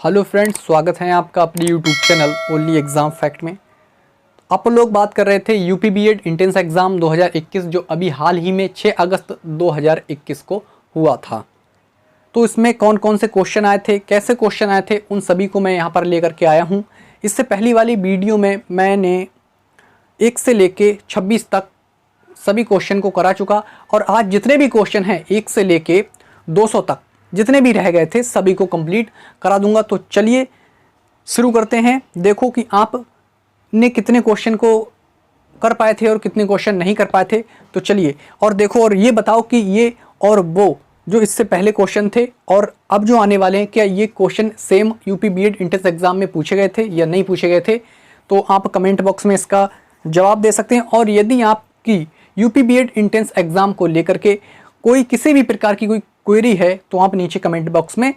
Hello friends, स्वागत है आपका अपने YouTube channel only exam fact में। आप लोग बात कर रहे थे यूपी बीएड इंट्रेंस एग्ज़ाम 2021 जो अभी हाल ही में 6 अगस्त 2021 को हुआ था। तो इसमें कौन कौन से क्वेश्चन आए थे, कैसे क्वेश्चन आए थे, उन सभी को मैं यहाँ पर लेकर के आया हूँ। इससे पहली वाली वीडियो में मैंने 1 से लेके 26 तक सभी क्वेश्चन को करा चुका और आज जितने भी क्वेश्चन हैं 1 से लेके 200 तक जितने भी रह गए थे सभी को कंप्लीट करा दूंगा। तो चलिए शुरू करते हैं। देखो कि आपने कितने क्वेश्चन को कर पाए थे और कितने क्वेश्चन नहीं कर पाए थे। तो चलिए और देखो और ये बताओ कि ये और वो जो इससे पहले क्वेश्चन थे और अब जो आने वाले हैं, क्या ये question same UP BEd entrance exam में पूछे गए थे या नहीं पूछे गए थे। तो आप कमेंट बॉक्स में इसका जवाब दे सकते हैं। और यदि आपकी यूपी बीएड इंट्रेंस एग्जाम को लेकर के कोई किसी भी प्रकार की कोई क्वेरी है तो आप नीचे कमेंट बॉक्स में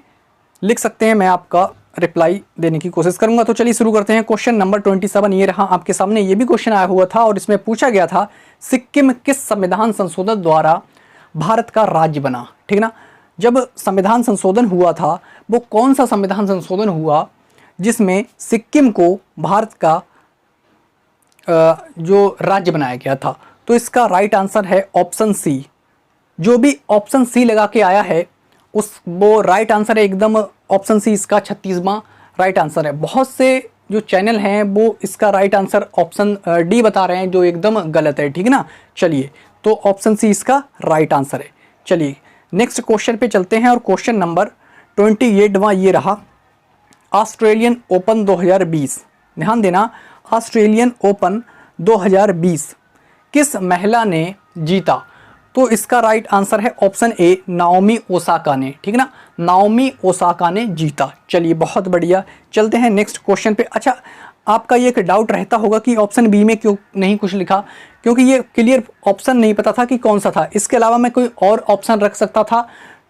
लिख सकते हैं, मैं आपका रिप्लाई देने की कोशिश करूंगा। तो चलिए शुरू करते हैं। क्वेश्चन नंबर 27 ये रहा आपके सामने। ये भी क्वेश्चन आया हुआ था और इसमें पूछा गया था सिक्किम किस संविधान संशोधन द्वारा भारत का राज्य बना। ठीक ना, जब संविधान संशोधन हुआ था वो कौन सा संविधान संशोधन हुआ जिसमें सिक्किम को भारत का जो राज्य बनाया गया था। तो इसका राइट आंसर है ऑप्शन सी। जो भी ऑप्शन सी लगा के आया है वो राइट आंसर है एकदम। ऑप्शन सी इसका 36वां राइट आंसर है। बहुत से जो चैनल हैं वो इसका राइट आंसर ऑप्शन डी बता रहे हैं जो एकदम गलत है। ठीक है ना, चलिए तो ऑप्शन सी इसका राइट आंसर है। चलिए नेक्स्ट क्वेश्चन पे चलते हैं और क्वेश्चन नंबर 28वां ये रहा ऑस्ट्रेलियन ओपन 2020। ध्यान देना, ऑस्ट्रेलियन ओपन 2020 किस महिला ने जीता। तो इसका राइट आंसर है ऑप्शन ए नाओमी ओसाका ने। ठीक ना, नाओमी ओसाका ने जीता। चलिए बहुत बढ़िया, चलते हैं नेक्स्ट क्वेश्चन पे। अच्छा, आपका ये एक डाउट रहता होगा कि ऑप्शन बी में क्यों नहीं कुछ लिखा, क्योंकि ये क्लियर ऑप्शन नहीं पता था कि कौन सा था। इसके अलावा मैं कोई और ऑप्शन रख सकता था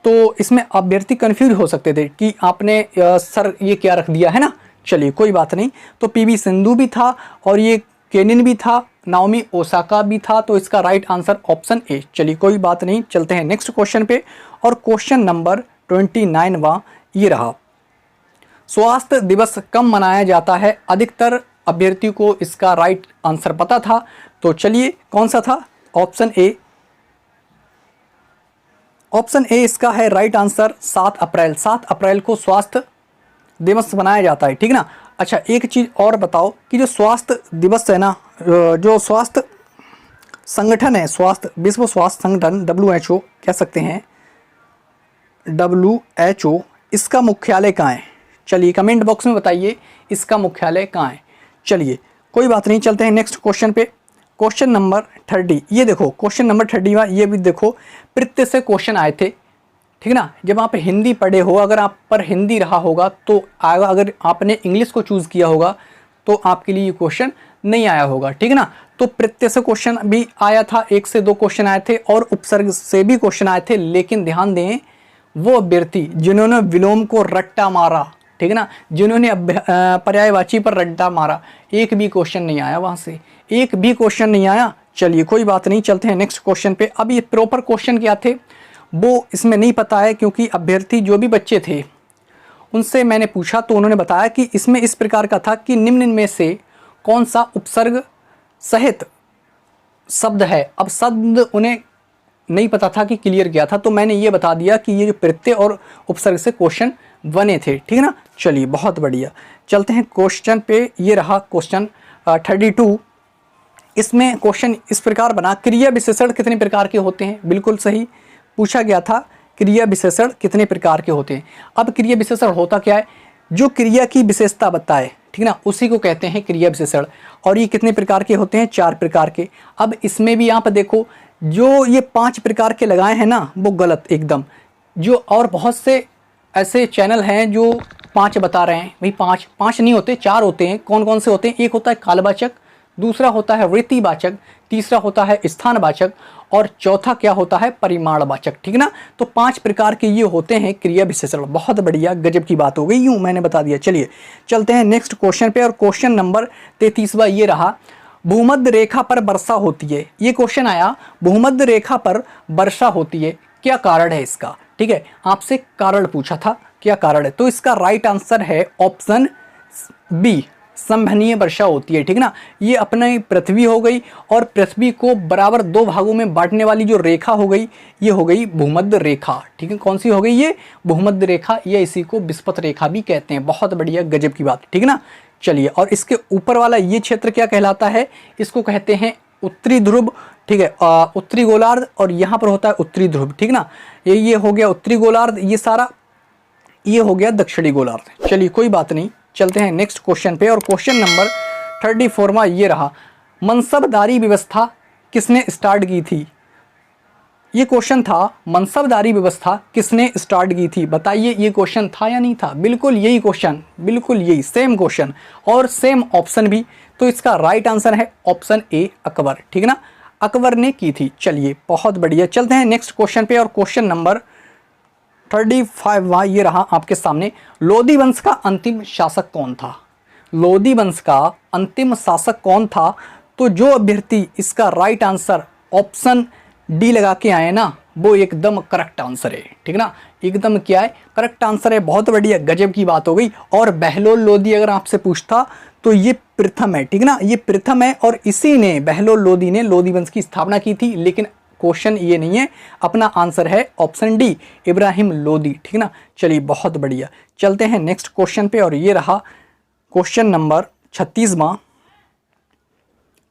तो इसमें अभ्यर्थी कन्फ्यूज हो सकते थे कि आपने सर ये क्या रख दिया है ना। चलिए कोई बात नहीं। तो पीवी सिंधु भी था और ये केनिन भी था, नाओमी ओसाका भी था। तो इसका राइट आंसर ऑप्शन ए। चलिए कोई बात नहीं, चलते हैं नेक्स्ट क्वेश्चन पे और क्वेश्चन नंबर 29वां ये रहा स्वास्थ्य दिवस कब मनाया जाता है। अधिकतर अभ्यर्थियों को इसका राइट आंसर पता था। तो चलिए कौन सा था, ऑप्शन ए। ऑप्शन ए इसका है राइट आंसर 7 अप्रैल। 7 अप्रैल को स्वास्थ्य दिवस मनाया जाता है। ठीक ना। अच्छा, एक चीज़ और बताओ कि जो स्वास्थ्य दिवस है ना, जो स्वास्थ्य संगठन है, स्वास्थ्य विश्व स्वास्थ्य संगठन WHO कह सकते हैं, WHO, इसका मुख्यालय कहाँ है। चलिए कमेंट बॉक्स में बताइए इसका मुख्यालय कहाँ है। चलिए कोई बात नहीं, चलते हैं नेक्स्ट क्वेश्चन पे। क्वेश्चन नंबर 30 ये देखो, क्वेश्चन नंबर 30वां ये भी देखो, प्रत्यय से क्वेश्चन आए थे। ठीक ना, जब आप हिंदी पढ़े हो, अगर आप पर हिंदी रहा होगा तो आएगा, अगर आपने इंग्लिश को चूज़ किया होगा तो आपके लिए ये क्वेश्चन नहीं आया होगा। ठीक है ना। तो प्रत्यय से क्वेश्चन भी आया था, 1 से 2 क्वेश्चन आए थे और उपसर्ग से भी क्वेश्चन आए थे। लेकिन ध्यान दें, वो अभ्यर्थी जिन्होंने विलोम को रट्टा मारा, ठीक है ना, जिन्होंने पर्यायवाची पर रट्टा मारा, एक भी क्वेश्चन नहीं आया वहाँ से, एक भी क्वेश्चन नहीं आया। चलिए कोई बात नहीं, चलते हैं नेक्स्ट क्वेश्चन पे। अब ये प्रॉपर क्वेश्चन क्या थे वो इसमें नहीं पता है, क्योंकि अभ्यर्थी जो भी बच्चे थे उनसे मैंने पूछा तो उन्होंने बताया कि इसमें इस प्रकार का था कि निम्न में से कौन सा उपसर्ग सहित शब्द है। अब शब्द उन्हें नहीं पता था कि क्लियर किया था, तो मैंने ये बता दिया कि ये जो प्रत्यय और उपसर्ग से क्वेश्चन बने थे। ठीक है ना। चलिए बहुत बढ़िया, चलते हैं क्वेश्चन पे। ये रहा क्वेश्चन 32। इसमें क्वेश्चन इस प्रकार बना, क्रिया विशेषण कितने प्रकार के होते हैं। बिल्कुल सही पूछा गया था, क्रिया विशेषण कितने प्रकार के होते हैं। अब क्रिया विशेषण होता क्या है, जो क्रिया की विशेषता बताए, ठीक ना, उसी को कहते हैं क्रिया विशेषण। और ये कितने प्रकार के होते हैं, 4 प्रकार के। अब इसमें भी आप देखो, जो ये 5 प्रकार के लगाए हैं ना वो गलत एकदम। जो और बहुत से ऐसे चैनल हैं जो 5 बता रहे हैं, भाई 5 नहीं होते, 4 होते हैं। कौन कौन से होते हैं, एक होता है कालवाचक, दूसरा होता है रीतिवाचक, तीसरा होता है स्थानवाचक और चौथा क्या होता है, परिमाणवाचक। ठीक ना। तो 5 प्रकार के ये होते हैं क्रिया विशेषण। बहुत बढ़िया, गजब की बात हो गई, यूँ मैंने बता दिया। चलिए चलते हैं नेक्स्ट क्वेश्चन पे और क्वेश्चन नंबर 33वां ये रहा भूमध्य रेखा पर वर्षा होती है। ये क्वेश्चन आया, भूमध्य रेखा पर वर्षा होती है, क्या कारण है इसका। ठीक है, आपसे कारण पूछा था क्या कारण है? तो इसका राइट आंसर है ऑप्शन बी, संवहनीय वर्षा होती है, ठीक ना। ये अपनी पृथ्वी हो गई और पृथ्वी को बराबर दो भागों में बांटने वाली जो रेखा हो गई, ये हो गई भूमध्य रेखा, ठीक है। कौन सी हो गई ये? भूमध्य रेखा, या इसी को विस्पत रेखा भी कहते हैं। बहुत बढ़िया, गजब की बात, ठीक ना। चलिए, और इसके ऊपर वाला ये क्षेत्र क्या कहलाता है? इसको कहते हैं उत्तरी ध्रुव, ठीक है, उत्तरी गोलार्ध, और यहाँ पर होता है उत्तरी ध्रुव, ठीक ना। ये हो गया उत्तरी गोलार्ध, ये सारा ये हो गया दक्षिणी गोलार्ध। चलिए कोई बात नहीं, चलते हैं नेक्स्ट क्वेश्चन पे। और क्वेश्चन नंबर 34वां ये रहा, मनसबदारी व्यवस्था किसने स्टार्ट की थी? ये क्वेश्चन था, मनसबदारी व्यवस्था किसने स्टार्ट की थी? बताइए, ये क्वेश्चन था या नहीं था? बिल्कुल यही क्वेश्चन, बिल्कुल यही सेम क्वेश्चन और सेम ऑप्शन भी। तो इसका राइट आंसर है ऑप्शन ए, अकबर, ठीक है ना। अकबर ने की थी। चलिए बहुत बढ़िया, चलते हैं नेक्स्ट क्वेश्चन पे। और क्वेश्चन नंबर 35वां ये रहा आपके सामने, लोधी वंश का अंतिम शासक कौन था? लोधी वंश का अंतिम शासक कौन था? तो जो अभ्यर्थी इसका राइट आंसर ऑप्शन डी लगा के आए ना, वो एकदम करेक्ट आंसर है, ठीक ना। एकदम क्या है? करेक्ट आंसर है। बहुत बढ़िया, गजब की बात हो गई। और बहलोल लोधी अगर आपसे पूछता तो ये प्रथम है, ठीक ना, ये प्रथम है। और इसी ने, बहलोल लोधी ने लोधी वंश की स्थापना की थी। लेकिन क्वेश्चन ये नहीं है, अपना आंसर है ऑप्शन डी, इब्राहिम लोधी, ठीक ना। चलिए बहुत बढ़िया, चलते हैं नेक्स्ट क्वेश्चन पे। और ये रहा क्वेश्चन नंबर 36वां,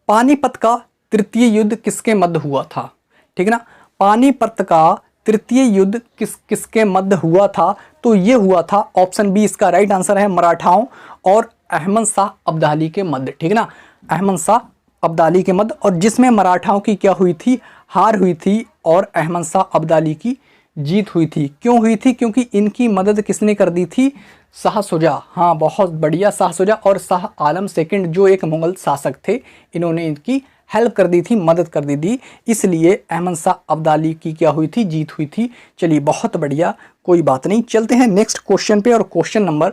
पानीपत का तृतीय युद्ध किसके मध्य हुआ था? ठीक ना, पानीपत का तृतीय युद्ध किसके मध्य हुआ था? तो ये हुआ था ऑप्शन बी, इसका राइट आंसर है मराठाओं और अहमद शाह अब्दाली के मध्य, ठीक ना, अहमद शाह अब्दाली के मध्य। और जिसमें मराठाओं की क्या हुई थी? हार हुई थी, और अहमद शाह अब्दाली की जीत हुई थी। क्यों हुई थी? क्योंकि इनकी मदद किसने कर दी थी? शाह शुजा। हाँ बहुत बढ़िया, शाह शुजा और शाह आलम सेकंड जो एक मुगल शासक थे, इन्होंने इनकी हेल्प कर दी थी, मदद कर दी थी, इसलिए अहमद शाह अब्दाली की क्या हुई थी? जीत हुई थी। चलिए बहुत बढ़िया, कोई बात नहीं, चलते हैं नेक्स्ट क्वेश्चन पे। और क्वेश्चन नंबर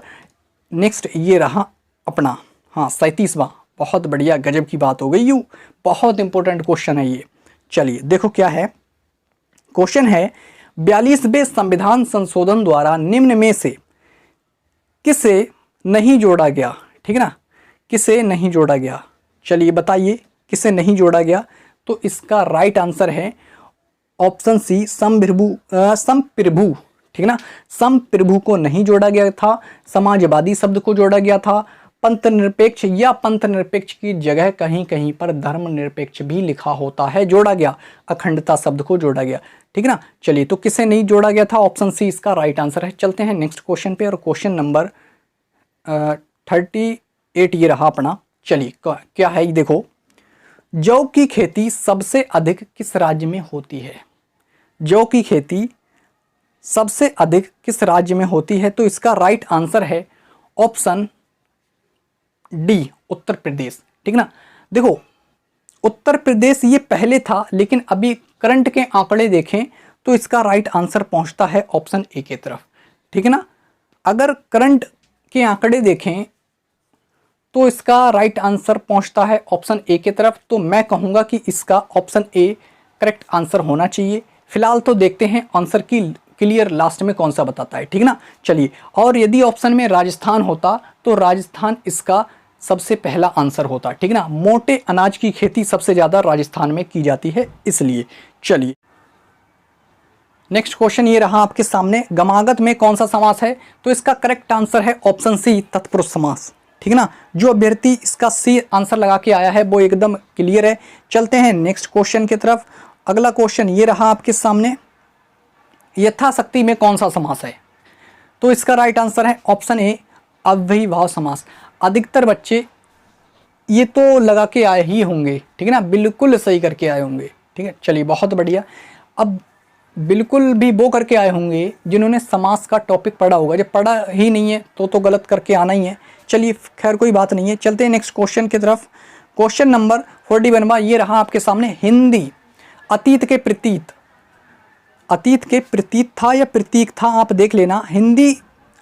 नेक्स्ट ये रहा अपना, हाँ 37वां। बहुत बढ़िया, गजब की बात हो गई, यूँ बहुत इंपॉर्टेंट क्वेश्चन है ये। चलिए देखो क्या है क्वेश्चन है, 42वें संविधान संशोधन द्वारा निम्न में से किसे नहीं जोड़ा गया? ठीक है ना, किसे नहीं जोड़ा गया? चलिए बताइए किसे नहीं जोड़ा गया? तो इसका राइट आंसर है ऑप्शन सी, संप्रभु, ठीक है ना। संप्रभु को नहीं जोड़ा गया था, समाजवादी शब्द को जोड़ा गया था, पंथ निरपेक्ष या पंथ निरपेक्ष की जगह कहीं कहीं पर धर्म निरपेक्ष भी लिखा होता है, जोड़ा गया, अखंडता शब्द को जोड़ा गया, ठीक है ना। चलिए तो किसे नहीं जोड़ा गया था? ऑप्शन सी इसका राइट आंसर है। चलते हैं नेक्स्ट क्वेश्चन पे। और क्वेश्चन नंबर 38 ये रहा अपना। चलिए क्या है ये देखो, जौ की खेती सबसे अधिक किस राज्य में होती है? जौ की खेती सबसे अधिक किस राज्य में होती है? तो इसका राइट आंसर है ऑप्शन डी, उत्तर प्रदेश, ठीक ना। देखो उत्तर प्रदेश ये पहले था, लेकिन अभी करंट के आंकड़े देखें तो इसका राइट आंसर पहुंचता है ऑप्शन ए की तरफ, ठीक है ना। अगर करंट के आंकड़े देखें तो इसका राइट आंसर पहुंचता है ऑप्शन ए की तरफ। तो मैं कहूंगा कि इसका ऑप्शन ए करेक्ट आंसर होना चाहिए। फिलहाल तो देखते हैं आंसर की क्लियर लास्ट में कौन सा बताता है, ठीक ना। चलिए, और यदि ऑप्शन में राजस्थान होता तो राजस्थान इसका सबसे पहला आंसर होता, ठीक ना। मोटे अनाज की खेती सबसे ज़्यादा राजस्थान में की जाती है, इसलिए। चलिए नेक्स्ट क्वेश्चन ये रहा आपके सामने, गमागत में कौन सा समास है? तो इसका करेक्ट आंसर है ऑप्शन सी, तत्पुरुष समास, ठीक ना। जो अभ्यर्थी इसका सी आंसर लगा के आया है वो एकदम क्लियर है। चलते हैं नेक्स्ट क्वेश्चन की तरफ। अगला क्वेश्चन ये रहा आपके सामने, यथाशक्ति में कौन सा समास है? तो इसका राइट आंसर है ऑप्शन ए, अव्ययीभाव समास। अधिकतर बच्चे ये तो लगा के आए ही होंगे, ठीक है ना, बिल्कुल सही करके आए होंगे, ठीक है। चलिए बहुत बढ़िया। अब बिल्कुल भी वो करके आए होंगे जिन्होंने समास का टॉपिक पढ़ा होगा, जब पढ़ा ही नहीं है तो गलत करके आना ही है। चलिए खैर कोई बात नहीं है, चलते हैं नेक्स्ट क्वेश्चन की तरफ। क्वेश्चन नंबर 41वां ये रहा आपके सामने, हिंदी अतीत के प्रतीत, अतीत के प्रतीत था या प्रतीक था, आप देख लेना। हिंदी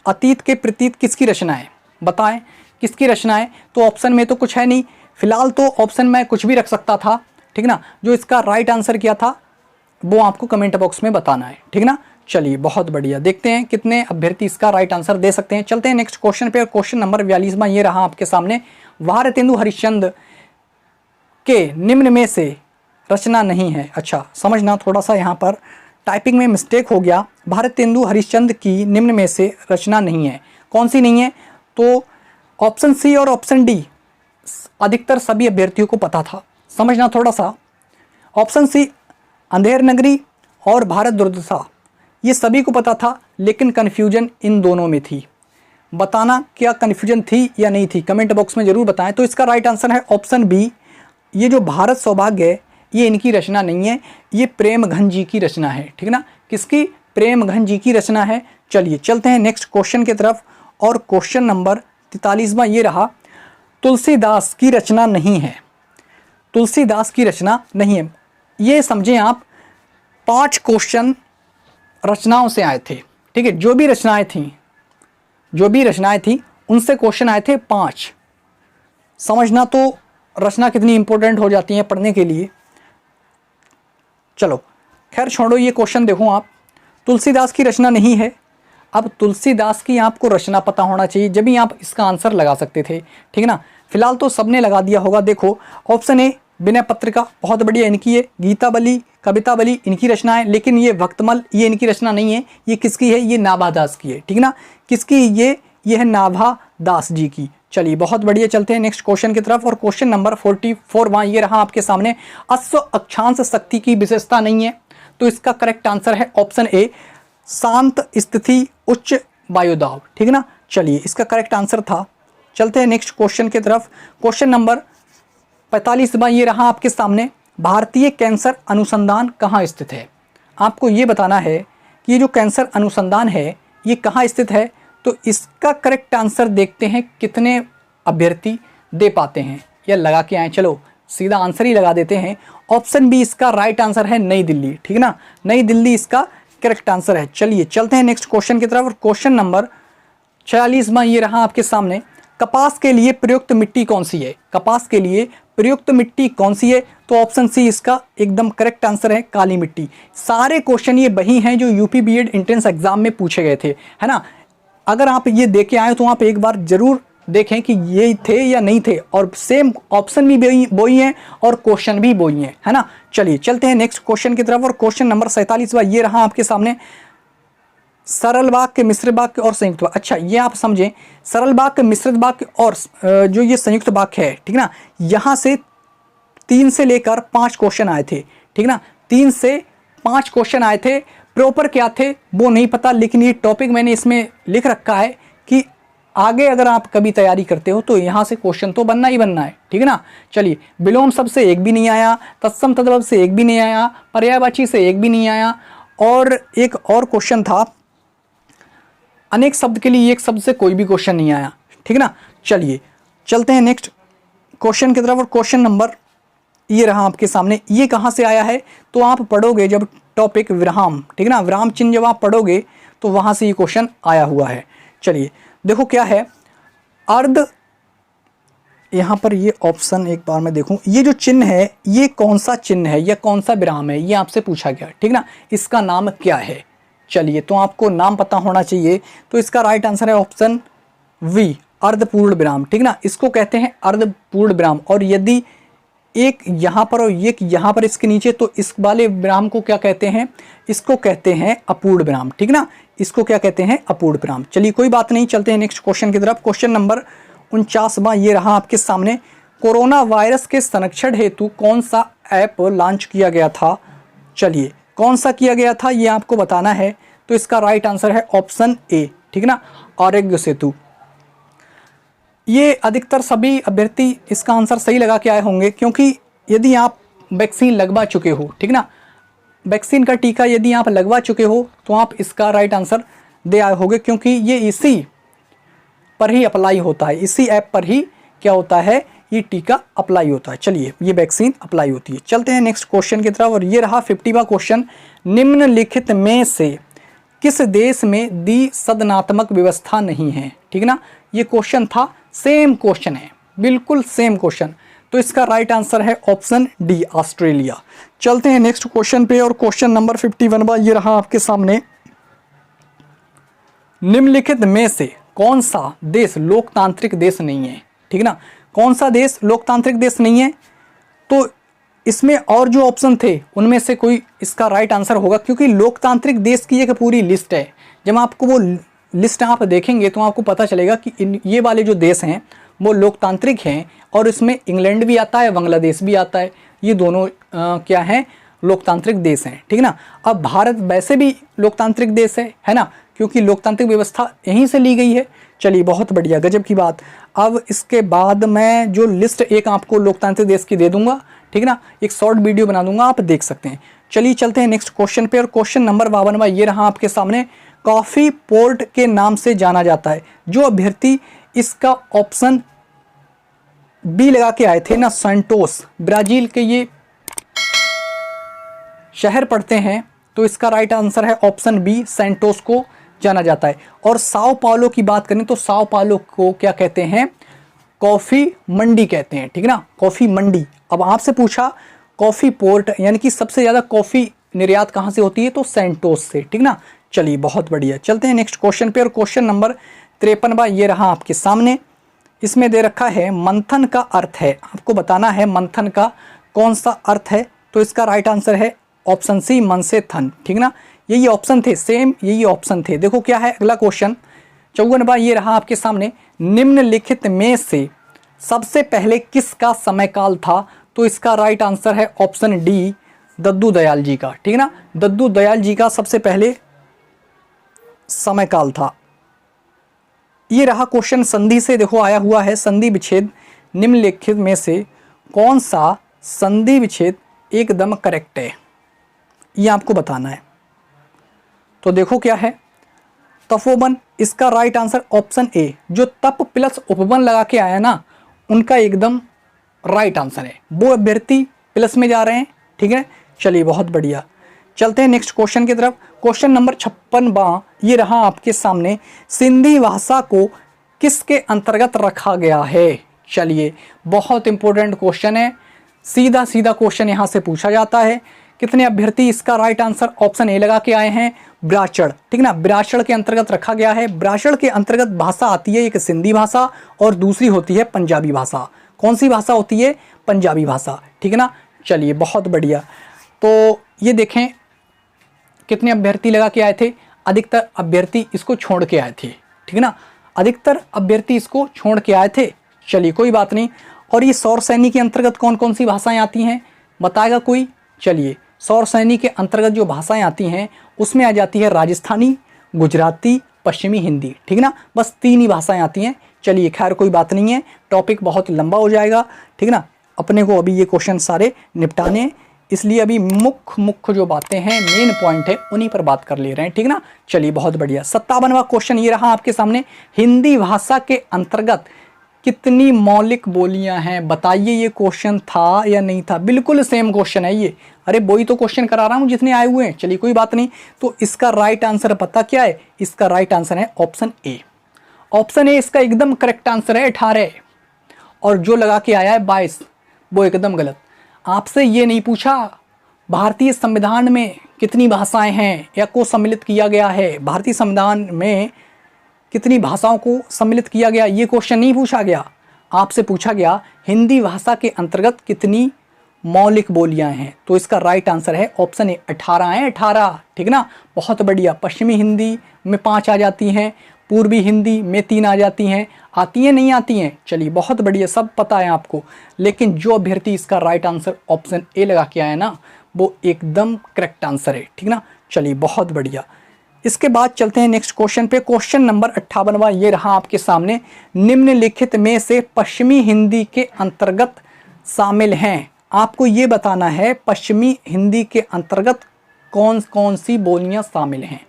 अतीत के प्रतीत किसकी रचना है? बताएं किसकी रचना है? तो ऑप्शन में तो कुछ है नहीं, फिलहाल तो ऑप्शन में कुछ भी रख सकता था, ठीक ना। जो इसका राइट आंसर किया था वो आपको कमेंट बॉक्स में बताना है, ठीक ना। चलिए बहुत बढ़िया, देखते हैं कितने अभ्यर्थी इसका राइट आंसर दे सकते हैं। चलते हैं नेक्स्ट क्वेश्चन पे और क्वेश्चन नंबर 42वां ये रहा आपके सामने। भारतेंदु हरिश्चंद्र के निम्न में से रचना नहीं है। अच्छा समझना, थोड़ा सा यहाँ पर टाइपिंग में मिस्टेक हो गया। भारतेंदु हरिश्चंद्र की निम्न में से रचना नहीं है, कौन सी नहीं है? तो ऑप्शन सी और ऑप्शन डी अधिकतर सभी अभ्यर्थियों को पता था। समझना थोड़ा सा, ऑप्शन सी अंधेर नगरी और भारत दुर्दशा ये सभी को पता था, लेकिन कन्फ्यूजन इन दोनों में थी। बताना क्या कन्फ्यूजन थी या नहीं थी, कमेंट बॉक्स में ज़रूर बताएं। तो इसका राइट आंसर है ऑप्शन बी, ये जो भारत सौभाग्य है ये इनकी रचना नहीं है, ये प्रेमघन जी की रचना है। ठीक ना, किसकी? प्रेमघन जी की रचना है। चलिए चलते हैं नेक्स्ट क्वेश्चन की तरफ और क्वेश्चन नंबर 43वां ये रहा। तुलसीदास की रचना नहीं है, तुलसीदास की रचना नहीं है। ये समझें आप 5 क्वेश्चन रचनाओं से आए थे। ठीक है, जो भी रचनाएं थी उनसे क्वेश्चन आए थे 5। समझना तो रचना कितनी इंपॉर्टेंट हो जाती है पढ़ने के लिए। चलो खैर छोड़ो, ये क्वेश्चन देखो आप, तुलसीदास की रचना नहीं है। अब तुलसीदास की आपको रचना पता होना चाहिए, जब ही आप इसका आंसर लगा सकते थे। ठीक है ना, फिलहाल तो सबने लगा दिया होगा। देखो ऑप्शन ए विनय पत्रिका, बहुत बढ़िया, इनकी है। गीतावली, कवितावली इनकी रचना है, लेकिन ये भक्तमल ये इनकी रचना नहीं है। ये किसकी है? ये नाभादास की है। ठीक ना, किसकी? ये है नाभादास जी की। चलिए बहुत बढ़िया, चलते हैं नेक्स्ट क्वेश्चन की तरफ और क्वेश्चन नंबर 44वां ये रहा आपके सामने। अश्व अक्षांश शक्ति की विशेषता नहीं है, तो इसका करेक्ट आंसर है ऑप्शन ए, शांत स्थिति उच्च वायुदाब। ठीक है ना, चलिए इसका करेक्ट आंसर था। चलते हैं नेक्स्ट क्वेश्चन की तरफ। क्वेश्चन नंबर 45वां ये रहा आपके सामने। भारतीय कैंसर अनुसंधान कहाँ स्थित है? आपको ये बताना है कि ये जो कैंसर अनुसंधान है ये कहाँ स्थित है। तो इसका करेक्ट आंसर देखते हैं कितने अभ्यर्थी दे पाते हैं या लगा के आए। चलो सीधा आंसर ही लगा देते हैं। ऑप्शन बी इसका राइट आंसर है नई दिल्ली। ठीक ना, नई दिल्ली इसका करेक्ट आंसर है। चलिए चलते हैं नेक्स्ट क्वेश्चन की तरफ और क्वेश्चन नंबर 46वां ये रहा आपके सामने। कपास के लिए प्रयुक्त मिट्टी कौन सी है? कपास के लिए प्रयुक्त मिट्टी कौन सी है? तो ऑप्शन सी इसका एकदम करेक्ट आंसर है, काली मिट्टी। सारे क्वेश्चन ये वही हैं जो यूपी बीएड एंट्रेंस एग्जाम में पूछे गए थे, है ना। अगर आप ये देख के आए तो आप एक बार जरूर देखें कि ये थे या नहीं थे, और सेम ऑप्शन भी वही हैं और क्वेश्चन भी वही हैं, है ना। चलिए चलते हैं नेक्स्ट क्वेश्चन की तरफ और क्वेश्चन नंबर 47वां ये रहा आपके सामने। सरल वाक्य, मिश्रित वाक्य और संयुक्त वाक्य। अच्छा ये आप समझें, सरल वाक्य, मिश्रित वाक्य और जो ये संयुक्त वाक्य है, ठीक ना, यहाँ से 3 से लेकर 5 क्वेश्चन आए थे। ठीक ना, 3 से 5 क्वेश्चन आए थे। प्रॉपर क्या थे वो नहीं पता, लेकिन ये टॉपिक मैंने इसमें लिख रखा है कि आगे अगर आप कभी तैयारी करते हो तो यहाँ से क्वेश्चन तो बनना ही बनना है। ठीक है ना। चलिए, विलोम शब्द से एक भी नहीं आया, तत्सम तद्भव से एक भी नहीं आया, पर्यायवाची से एक भी नहीं आया, और एक और क्वेश्चन था अनेक शब्द के लिए एक शब्द से कोई भी क्वेश्चन नहीं आया। ठीक है ना। चलिए चलते हैं नेक्स्ट क्वेश्चन की तरफ और क्वेश्चन नंबर ये रहा आपके सामने। ये कहाँ से आया है? तो आप पढ़ोगे जब टॉपिक विराम, ठीक है ना, विराम चिन्ह जब आप पढ़ोगे तो वहाँ से ये क्वेश्चन आया हुआ है। चलिए देखो क्या है, अर्ध, यहाँ पर ये ऑप्शन एक बार मैं देखूँ, ये जो चिन्ह है ये कौन सा चिन्ह है या कौन सा विराम है, ये आपसे पूछा गया। ठीक ना, इसका नाम क्या है? चलिए तो आपको नाम पता होना चाहिए। तो इसका राइट आंसर है ऑप्शन वी, अर्धपूर्ण विराम। ठीक ना, इसको कहते हैं अर्धपूर्ण विराम। और यदि एक यहाँ पर और एक यहाँ पर इसके नीचे, तो इस वाले विराम को क्या कहते हैं? इसको कहते हैं अपूर्ण विराम। ठीक ना, इसको क्या कहते हैं? अपूर्ण विराम। चलिए कोई बात नहीं, चलते हैं नेक्स्ट क्वेश्चन की तरफ। क्वेश्चन नंबर 49वां ये रहा आपके सामने। कोरोना वायरस के संरक्षण हेतु कौन सा ऐप लॉन्च किया गया था? चलिए कौन सा किया गया था ये आपको बताना है। तो इसका राइट आंसर है ऑप्शन ए, ठीक ना, आरोग्य सेतु। ये अधिकतर सभी अभ्यर्थी इसका आंसर सही लगा के आए होंगे, क्योंकि यदि आप वैक्सीन लगवा चुके हो, ठीक ना, वैक्सीन का टीका यदि आप लगवा चुके हो तो आप इसका राइट आंसर दे आए होंगे, क्योंकि ये इसी पर ही अप्लाई होता है, इसी ऐप पर ही क्या होता है, ये टीका अप्लाई होता है। चलिए ये वैक्सीन अप्लाई होती है। चलते हैं नेक्स्ट क्वेश्चन की तरफ और ये रहा 50वां क्वेश्चन। निम्नलिखित में से किस देश में द्विसदनात्मक व्यवस्था नहीं है? ठीक ना, ये क्वेश्चन था, सेम क्वेश्चन है, बिल्कुल सेम क्वेश्चन। तो इसका राइट आंसर है ऑप्शन डी, ऑस्ट्रेलिया। चलते हैं नेक्स्ट क्वेश्चन पे और क्वेश्चन नंबर 51वां ये रहा आपके सामने। निम्नलिखित में से कौन सा देश लोकतांत्रिक देश नहीं है, ठीक ना, कौन सा देश लोकतांत्रिक देश नहीं है। तो इसमें और जो ऑप्शन थे उनमें से कोई इसका राइट आंसर होगा, क्योंकि लोकतांत्रिक देश की एक पूरी लिस्ट है। जब आपको वो लिस्ट आप देखेंगे तो आपको पता चलेगा कि ये वाले जो देश हैं वो लोकतांत्रिक हैं, और इसमें इंग्लैंड भी आता है, बांग्लादेश भी आता है, ये दोनों क्या हैं, लोकतांत्रिक देश हैं, ठीक ना। अब भारत वैसे भी लोकतांत्रिक देश है ना, क्योंकि लोकतांत्रिक व्यवस्था यहीं से ली गई है। चलिए बहुत बढ़िया, गजब की बात। अब इसके बाद मैं जो लिस्ट एक आपको लोकतांत्रिक देश की दे दूंगा, ठीक ना, एक शॉर्ट वीडियो बना दूंगा, आप देख सकते हैं। चलिए चलते हैं नेक्स्ट क्वेश्चन पे, और क्वेश्चन नंबर 52 ये रहा आपके सामने। कॉफ़ी पोर्ट के नाम से जाना जाता है जो अभ्यर्थी इसका ऑप्शन बी लगा के आए थे ना, सैंटोस, ब्राज़ील के ये शहर पड़ते हैं, तो इसका राइट आंसर है ऑप्शन बी, सैंटोस को जाना जाता है। और साओ पाउलो की बात करें तो साओ पाउलो को क्या कहते हैं, कॉफ़ी मंडी कहते हैं, ठीक ना, कॉफ़ी मंडी। अब आपसे पूछा कॉफ़ी पोर्ट यानी कि सबसे ज़्यादा कॉफ़ी निर्यात कहाँ से होती है, तो सैंटोस से, ठीक ना। चलिए बहुत बढ़िया, चलते हैं नेक्स्ट क्वेश्चन पे, और क्वेश्चन नंबर 53 ये रहा आपके सामने। इसमें दे रखा है मंथन का अर्थ है, आपको बताना है मंथन का कौन सा अर्थ है। तो इसका राइट आंसर है ऑप्शन सी, मन से थन, ठीक ना। यही ऑप्शन थे, सेम यही ऑप्शन थे। देखो क्या है अगला क्वेश्चन 54 ये रहा आपके सामने। निम्नलिखित में से सबसे पहले किसका समयकाल था, तो इसका राइट आंसर है ऑप्शन डी, दद्दू दयाल जी का, ठीक ना। दद्दू दयाल जी का सबसे पहले समयकाल था। ये रहा क्वेश्चन संधि से, देखो आया हुआ है संधि विच्छेद, निम्नलिखित में से कौन सा संधि विच्छेद एकदम करेक्ट है, ये आपको बताना है। तो देखो क्या है, तपोवन, इसका राइट आंसर ऑप्शन ए, जो तप प्लस उपवन लगा के आया ना, उनका एकदम राइट आंसर है। वो अभ्यर्थी प्लस में जा रहे हैं, ठीक है। चलिए बहुत बढ़िया, चलते हैं नेक्स्ट क्वेश्चन की तरफ। क्वेश्चन नंबर 56 ये रहा आपके सामने। सिंधी भाषा को किसके अंतर्गत रखा गया है। चलिए बहुत इंपॉर्टेंट क्वेश्चन है, सीधा सीधा क्वेश्चन यहाँ से पूछा जाता है। कितने अभ्यर्थी इसका राइट आंसर ऑप्शन ए लगा के आए हैं, ब्राह्मण, ठीक ना, ब्राह्मण के अंतर्गत रखा गया है। ब्राह्मण के अंतर्गत भाषा आती है एक सिंधी भाषा और दूसरी होती है पंजाबी भाषा। कौन सी भाषा होती है, पंजाबी भाषा, ठीक है ना। चलिए बहुत बढ़िया, तो ये देखें कितने अभ्यर्थी लगा के आए थे, अधिकतर अभ्यर्थी इसको छोड़ के आए थे, ठीक है ना, अधिकतर अभ्यर्थी इसको छोड़ के आए थे। चलिए कोई बात नहीं। और ये सौर सैनी के अंतर्गत कौन कौन सी भाषाएं आती हैं, बताएगा कोई। चलिए सौर सैनी के अंतर्गत जो भाषाएं आती हैं उसमें आ जाती है राजस्थानी, गुजराती, पश्चिमी हिंदी, ठीक ना, बस 3 ही भाषाएं आती हैं। चलिए खैर कोई बात नहीं है, टॉपिक बहुत लंबा हो जाएगा, ठीक ना, अपने को अभी ये क्वेश्चन सारे निपटाने, इसलिए अभी मुख्य जो बातें हैं, मेन पॉइंट है, उन्हीं पर बात कर ले रहे हैं, ठीक ना। चलिए बहुत बढ़िया। 57वां क्वेश्चन ये रहा आपके सामने। हिंदी भाषा के अंतर्गत कितनी मौलिक बोलियां हैं, बताइए। ये क्वेश्चन था या नहीं था, बिल्कुल सेम क्वेश्चन है ये। अरे वही तो क्वेश्चन करा रहा हूँ जितने आए हुए हैं। चलिए कोई बात नहीं। तो इसका राइट आंसर पता क्या है, इसका राइट आंसर है ऑप्शन ए। ऑप्शन ए इसका एकदम करेक्ट आंसर है 18, और जो लगा के आया है 22 वो एकदम गलत। आपसे ये नहीं पूछा भारतीय संविधान में कितनी भाषाएं हैं या को सम्मिलित किया गया है, भारतीय संविधान में कितनी भाषाओं को सम्मिलित किया गया, ये क्वेश्चन नहीं पूछा गया। आपसे पूछा गया हिंदी भाषा के अंतर्गत कितनी मौलिक बोलियां हैं। तो इसका राइट आंसर है ऑप्शन ए, 18 है, 18, ठीक ना। बहुत बढ़िया। पश्चिमी हिंदी में 5 आ जाती हैं, पूर्वी हिंदी में 3 आ जाती हैं। आती हैं नहीं आती हैं, चलिए बहुत बढ़िया, सब पता है आपको। लेकिन जो अभ्यर्थी इसका राइट आंसर ऑप्शन ए लगा के आया ना, वो एकदम करेक्ट आंसर है, ठीक ना। चलिए बहुत बढ़िया। इसके बाद चलते हैं नेक्स्ट क्वेश्चन पे। क्वेश्चन नंबर 58वां ये रहा आपके सामने। निम्नलिखित में से पश्चिमी हिंदी के अंतर्गत शामिल हैं, आपको ये बताना है पश्चिमी हिंदी के अंतर्गत कौन कौन सी बोलियां शामिल हैं,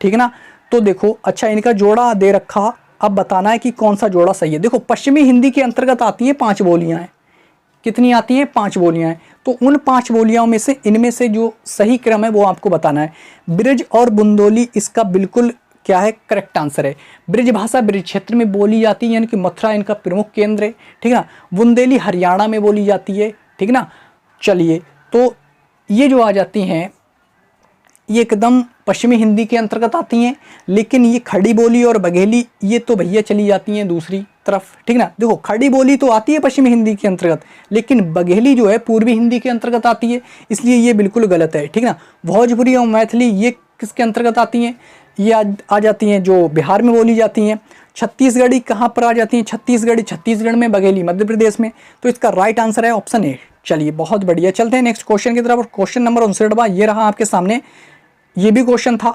ठीक है ना। तो देखो अच्छा, इनका जोड़ा दे रखा, अब बताना है कि कौन सा जोड़ा सही है। देखो पश्चिमी हिंदी के अंतर्गत आती हैं 5 बोलियां हैं। कितनी आती हैं, 5 बोलियां हैं। तो उन 5 बोलियों में से इनमें से जो सही क्रम है वो आपको बताना है। ब्रिज और बुंदेली इसका बिल्कुल क्या है, करेक्ट आंसर है। ब्रिज भाषा ब्रिज क्षेत्र में बोली जाती है, यानी कि मथुरा इनका प्रमुख केंद्र है, ठीक है ना। बुंदेली हरियाणा में बोली जाती है, ठीक ना। चलिए तो ये जो आ जाती हैं, ये एकदम पश्चिमी हिंदी के अंतर्गत आती हैं, लेकिन ये खड़ी बोली और बघेली ये तो भैया चली जाती हैं दूसरी तरफ, ठीक ना। देखो खड़ी बोली तो आती है पश्चिमी हिंदी के अंतर्गत, लेकिन बघेली जो है पूर्वी हिंदी के अंतर्गत आती है, इसलिए ये बिल्कुल गलत है, ठीक ना। भोजपुरी और मैथिली ये किसके अंतर्गत आती हैं, ये आ जाती हैं जो बिहार में बोली जाती हैं। छत्तीसगढ़ी कहाँ पर आ जाती हैं, छत्तीसगढ़ी छत्तीसगढ़ में, बघेली मध्य प्रदेश में। तो इसका राइट आंसर है ऑप्शन ए। चलिए बहुत बढ़िया, चलते हैं नेक्स्ट क्वेश्चन की तरफ। और क्वेश्चन नंबर 59 ये रहा आपके सामने, ये भी क्वेश्चन था,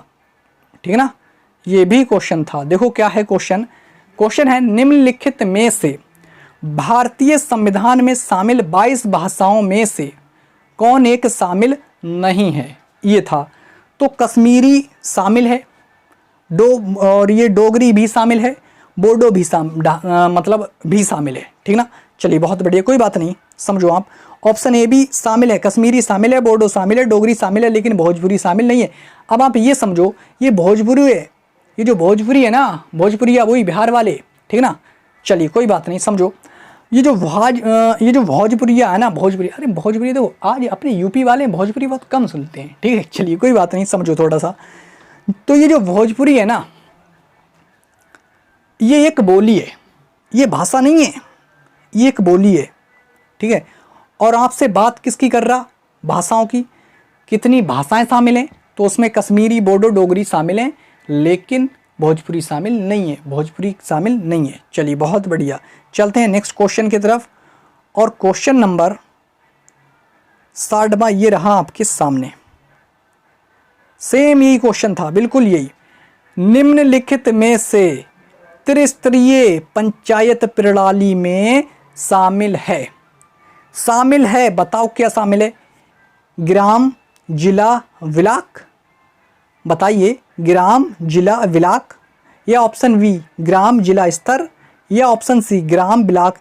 ठीक है ना, ये भी क्वेश्चन था। देखो क्या है क्वेश्चन, क्वेश्चन है निम्नलिखित में से भारतीय संविधान में शामिल 22 भाषाओं में से कौन एक शामिल नहीं है, ये था। तो कश्मीरी शामिल है, और ये डोगरी भी शामिल है, बोडो भी मतलब भी शामिल है, ठीक ना। चलिए बहुत बढ़िया, कोई बात नहीं, समझो आप। ऑप्शन ए भी शामिल है, कश्मीरी शामिल है, बोडो शामिल है, डोगरी शामिल है, लेकिन भोजपुरी शामिल नहीं है। अब आप ये समझो, ये भोजपुरी है, ये जो भोजपुरी है ना, भोजपुरी या वही बिहार वाले, ठीक ना। चलिए कोई बात नहीं, समझो। ये जो भोजपुरिया है ना, भोजपुरी, अरे भोजपुरी देखो आज अपने यूपी वाले भोजपुरी बहुत कम सुनते हैं, ठीक है। चलिए कोई बात नहीं, समझो थोड़ा सा। तो ये जो भोजपुरी है ना, ये एक बोली है, ये भाषा नहीं है, ये एक बोली है, ठीक है। और आपसे बात किसकी कर रहा, भाषाओं की। कितनी भाषाएं शामिल हैं, तो उसमें कश्मीरी, बोडो, डोगरी शामिल हैं, लेकिन भोजपुरी शामिल नहीं है, भोजपुरी शामिल नहीं है। चलिए बहुत बढ़िया, चलते हैं नेक्स्ट क्वेश्चन की तरफ। और क्वेश्चन नंबर 60वां ये रहा आपके सामने, सेम यही क्वेश्चन था, बिल्कुल यही। निम्नलिखित में से त्रिस्तरीय पंचायत प्रणाली में शामिल है, बताओ क्या शामिल है। ग्राम, जिला, ब्लॉक, बताइए, ग्राम, जिला, ब्लॉक, या ऑप्शन बी ग्राम जिला स्तर, या ऑप्शन सी ग्राम ब्लॉक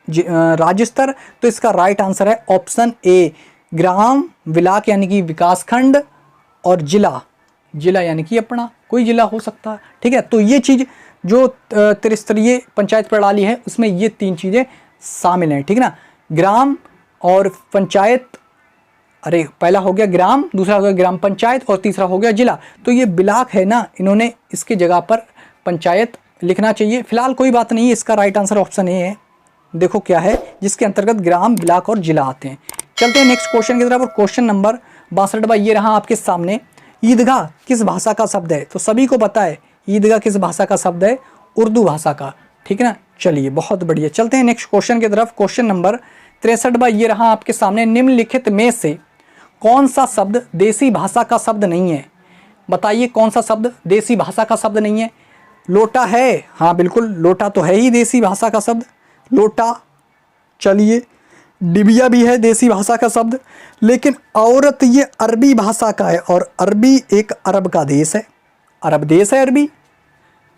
राज्य स्तर। तो इसका राइट आंसर है ऑप्शन ए, ग्राम ब्लॉक यानी कि विकास खंड, और जिला यानी कि अपना कोई जिला हो सकता है, ठीक है। तो ये चीज़ जो त्रिस्तरीय पंचायत प्रणाली है उसमें ये 3 चीज़ें शामिल हैं, ठीक ना। ग्राम और पंचायत, अरे पहला हो गया ग्राम, दूसरा हो गया ग्राम पंचायत, और तीसरा हो गया जिला। तो ये ब्लॉक है ना, इन्होंने इसके जगह पर पंचायत लिखना चाहिए। फिलहाल कोई बात नहीं, इसका राइट आंसर ऑप्शन ए है। देखो क्या है, जिसके अंतर्गत ग्राम, ब्लॉक और जिला आते हैं। चलते हैं नेक्स्ट क्वेश्चन की तरफ। और क्वेश्चन नंबर 62 ये रहा आपके सामने, ईदगाह किस भाषा का शब्द है। तो सभी को पता है ईदगाह किस भाषा का शब्द है, उर्दू भाषा का, ठीक है ना। चलिए बहुत बढ़िया, चलते हैं नेक्स्ट क्वेश्चन की तरफ। क्वेश्चन नंबर 63 ये रहा आपके सामने, निम्नलिखित में से कौन सा शब्द देसी भाषा का शब्द नहीं है, बताइए कौन सा शब्द देसी भाषा का शब्द नहीं है। लोटा है, हाँ बिल्कुल, लोटा तो है ही देसी भाषा का शब्द, लोटा। चलिए, डिबिया भी है देसी भाषा का शब्द, लेकिन औरत ये अरबी भाषा का है, और अरबी एक अरब का देश है, अरब देश है अरबी,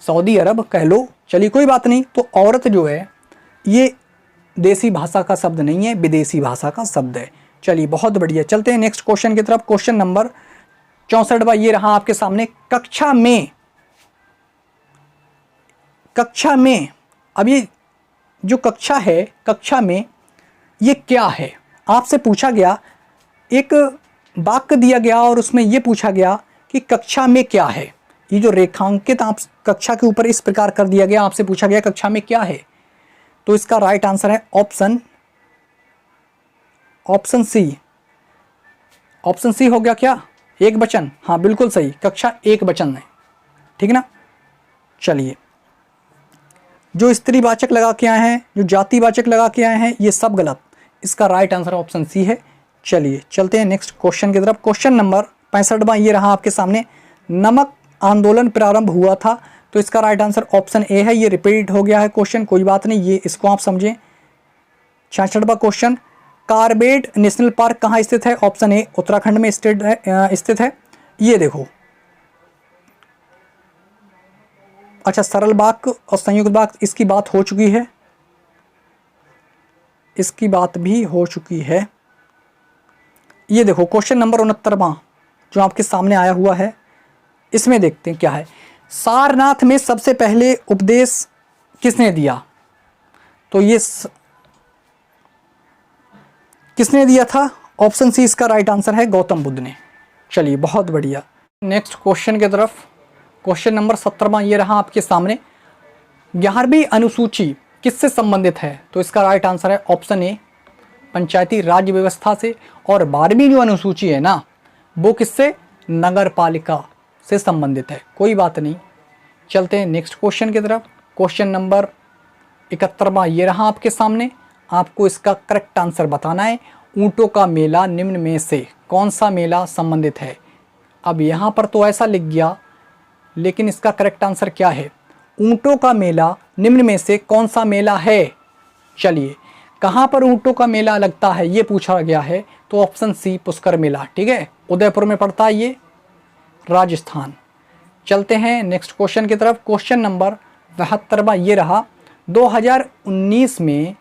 सऊदी अरब कह लो। चलिए कोई बात नहीं, तो औरत जो है ये देसी भाषा का शब्द नहीं है, विदेशी भाषा का शब्द है। चलिए बहुत बढ़िया, चलते हैं नेक्स्ट क्वेश्चन की तरफ। क्वेश्चन नंबर 64 ये रहा आपके सामने, कक्षा में, अब ये जो कक्षा है, कक्षा में ये क्या है, आपसे पूछा गया, एक वाक्य दिया गया और उसमें ये पूछा गया कि कक्षा में क्या है। ये जो रेखांकित आप कक्षा के ऊपर इस प्रकार कर दिया गया, आपसे पूछा गया कक्षा में क्या है। तो इसका राइट आंसर है ऑप्शन सी। ऑप्शन सी हो गया क्या, एक वचन, हाँ बिल्कुल सही, कक्षा एक वचन है, ठीक ना। चलिए, जो स्त्रीवाचक लगा के आए हैं, जो जातिवाचक लगा के आए हैं, ये सब गलत, इसका राइट आंसर ऑप्शन सी है। चलिए चलते हैं नेक्स्ट क्वेश्चन की तरफ। क्वेश्चन नंबर 65 ये रहा आपके सामने, नमक आंदोलन प्रारंभ हुआ था। तो इसका राइट आंसर ऑप्शन ए है। ये रिपीट हो गया है क्वेश्चन, कोई बात नहीं, ये इसको आप समझें। 66वां क्वेश्चन, कार्बेट नेशनल पार्क कहाँ स्थित है। ऑप्शन ए उत्तराखंड में स्थित है। ये देखो, अच्छा सरल वाक्य और संयुक्त वाक्य, इसकी बात हो चुकी है, इसकी बात भी हो चुकी है। ये देखो क्वेश्चन नंबर 69वां जो आपके सामने आया हुआ है, इसमें देखते हैं क्या है। सारनाथ में सबसे पहले उपदेश किसने दिया। तो ये किसने दिया था, ऑप्शन सी इसका राइट आंसर है गौतम बुद्ध ने। चलिए बहुत बढ़िया। नेक्स्ट क्वेश्चन की तरफ। क्वेश्चन नंबर 17वां ये रहा आपके सामने। 11वीं अनुसूची किससे संबंधित है? तो इसका राइट आंसर है ऑप्शन ए, पंचायती राज व्यवस्था से। और 12वीं जो अनुसूची है ना, वो किससे? नगर पालिका से संबंधित है। कोई बात नहीं, चलते हैं नेक्स्ट क्वेश्चन की तरफ। क्वेश्चन नंबर 71वां ये रहा आपके सामने। आपको इसका करेक्ट आंसर बताना है। ऊँटों का मेला निम्न में से कौन सा मेला संबंधित है? अब यहाँ पर तो ऐसा लिख गया, लेकिन इसका करेक्ट आंसर क्या है? ऊँटों का मेला निम्न में से कौन सा मेला है? चलिए, कहाँ पर ऊँटों का मेला लगता है ये पूछा गया है, तो ऑप्शन सी, पुष्कर मेला। ठीक है, उदयपुर में पड़ता है ये, राजस्थान। चलते हैं नेक्स्ट क्वेश्चन की तरफ। क्वेश्चन नंबर 72वां ये रहा। 2019 में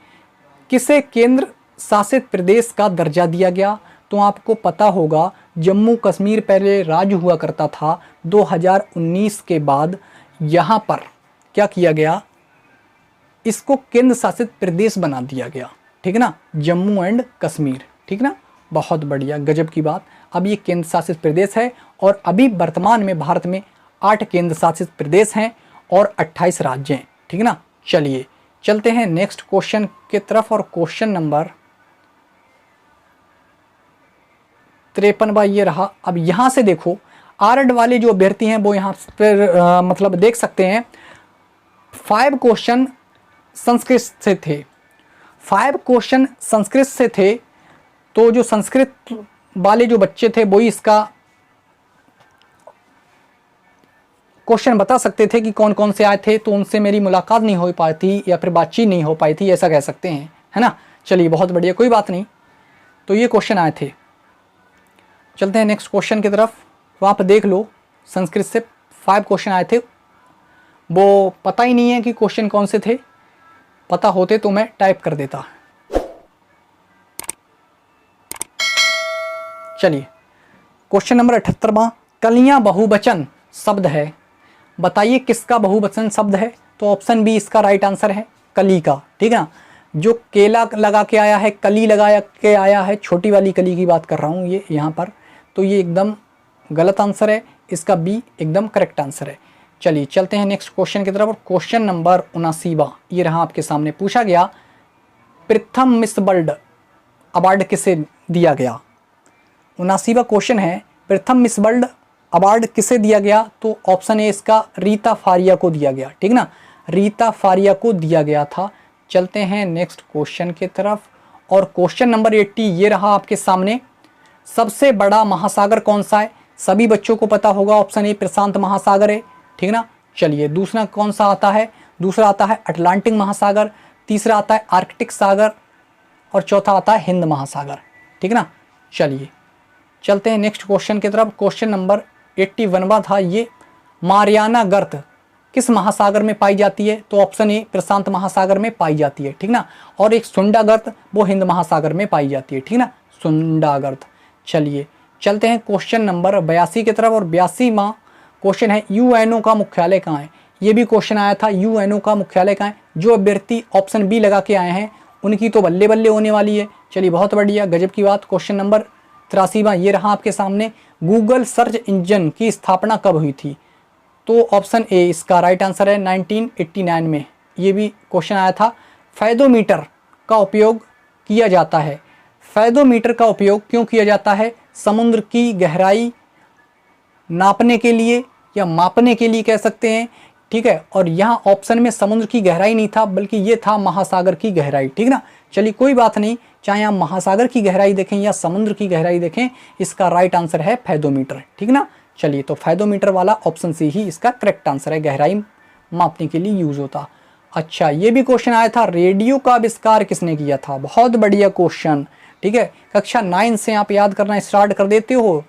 किसे केंद्र शासित प्रदेश का दर्जा दिया गया? तो आपको पता होगा, जम्मू कश्मीर पहले राज्य हुआ करता था। 2019 के बाद यहाँ पर क्या किया गया? इसको केंद्र शासित प्रदेश बना दिया गया। ठीक है ना, जम्मू एंड कश्मीर। ठीक ना, बहुत बढ़िया, गजब की बात। अब ये केंद्र शासित प्रदेश है और अभी वर्तमान में भारत में 8 केंद्र शासित प्रदेश हैं और 28 राज्य हैं। ठीक ना, चलिए चलते हैं नेक्स्ट क्वेश्चन की तरफ। और क्वेश्चन नंबर 53वां ये रहा। अब यहाँ से देखो, आरएड वाले जो अभ्यर्थी हैं वो यहाँ पर मतलब देख सकते हैं 5 क्वेश्चन संस्कृत से थे। 5 क्वेश्चन संस्कृत से थे, तो जो संस्कृत वाले जो बच्चे थे वो ही इसका क्वेश्चन बता सकते थे कि कौन कौन से आए थे। तो उनसे मेरी मुलाकात नहीं हो पाई थी या फिर बातचीत नहीं हो पाई थी, ऐसा कह सकते हैं, है ना। चलिए बहुत बढ़िया, कोई बात नहीं। तो ये क्वेश्चन आए थे। चलते हैं नेक्स्ट क्वेश्चन की तरफ। वहाँ पर देख लो, संस्कृत से 5 क्वेश्चन आए थे। वो पता ही नहीं है कि क्वेश्चन कौन से थे, पता होते तो मैं टाइप कर देता। चलिए, क्वेश्चन नंबर 78वां। कलियां बहुवचन शब्द है, बताइए किसका बहुवचन शब्द है? तो ऑप्शन बी इसका राइट आंसर है, कली का। ठीक है ना, जो केला लगा के आया है, कली लगा के आया है, छोटी वाली कली की बात कर रहा हूँ ये यहाँ पर। तो ये एकदम गलत आंसर है, इसका बी एकदम करेक्ट आंसर है। चलिए चलते हैं नेक्स्ट क्वेश्चन की तरफ। और क्वेश्चन नंबर 79वां ये रहा आपके सामने। पूछा गया, प्रथम मिस वर्ल्ड अवार्ड किसे दिया गया? 79वां क्वेश्चन है, प्रथम मिस वर्ल्ड अवार्ड किसे दिया गया? तो ऑप्शन ए इसका रीता फारिया को दिया गया। ठीक ना, रीता फारिया को दिया गया था। चलते हैं नेक्स्ट क्वेश्चन की तरफ। और क्वेश्चन नंबर 80 ये रहा आपके सामने। सबसे बड़ा महासागर कौन सा है? सभी बच्चों को पता होगा, ऑप्शन ए प्रशांत महासागर है। ठीक ना, चलिए दूसरा कौन सा आता है? दूसरा आता है अटलांटिक महासागर, तीसरा आता है आर्कटिक सागर और चौथा आता है हिंद महासागर। ठीक ना, चलिए चलते हैं नेक्स्ट क्वेश्चन की तरफ। क्वेश्चन नंबर 81वां था ये। मारियाना गर्त किस महासागर में पाई जाती है? तो ऑप्शन ए प्रशांत महासागर में पाई जाती है। ठीक ना, और एक सुंडा गर्त वो हिंद महासागर में पाई जाती है। ठीक ना, सुंडा गर्त। चलिए चलते हैं क्वेश्चन नंबर 82 की तरफ। और 82वां क्वेश्चन है, यूएनओ का मुख्यालय कहाँ है? ये भी क्वेश्चन आया था, यूएनओ का मुख्यालय कहाँ है? जो अभ्यर्थी ऑप्शन बी लगा के आए हैं उनकी तो बल्ले बल्ले होने वाली है। चलिए बहुत बढ़िया, गजब की बात। क्वेश्चन नंबर 83वां ये रहा आपके सामने। गूगल सर्च इंजन की स्थापना कब हुई थी? तो ऑप्शन ए इसका राइट आंसर है 1989 में। ये भी क्वेश्चन आया था। फैदोमीटर का उपयोग किया जाता है। फैदोमीटर का उपयोग क्यों किया जाता है? समुद्र की गहराई नापने के लिए या मापने के लिए कह सकते हैं। ठीक है, और यहाँ ऑप्शन में समुद्र की गहराई नहीं था, बल्कि ये था महासागर की गहराई। ठीक ना, चलिए कोई बात नहीं, चाहे आप महासागर की गहराई देखें या समुद्र की गहराई देखें, इसका राइट आंसर है फैदोमीटर। ठीक ना, चलिए तो फैदोमीटर वाला ऑप्शन सी ही इसका करेक्ट आंसर है, गहराई मापने के लिए यूज होता। अच्छा, ये भी क्वेश्चन आया था, रेडियो का आविष्कार किसने किया था? बहुत बढ़िया क्वेश्चन। ठीक है, कक्षा 9 से आप याद करना स्टार्ट कर देते हो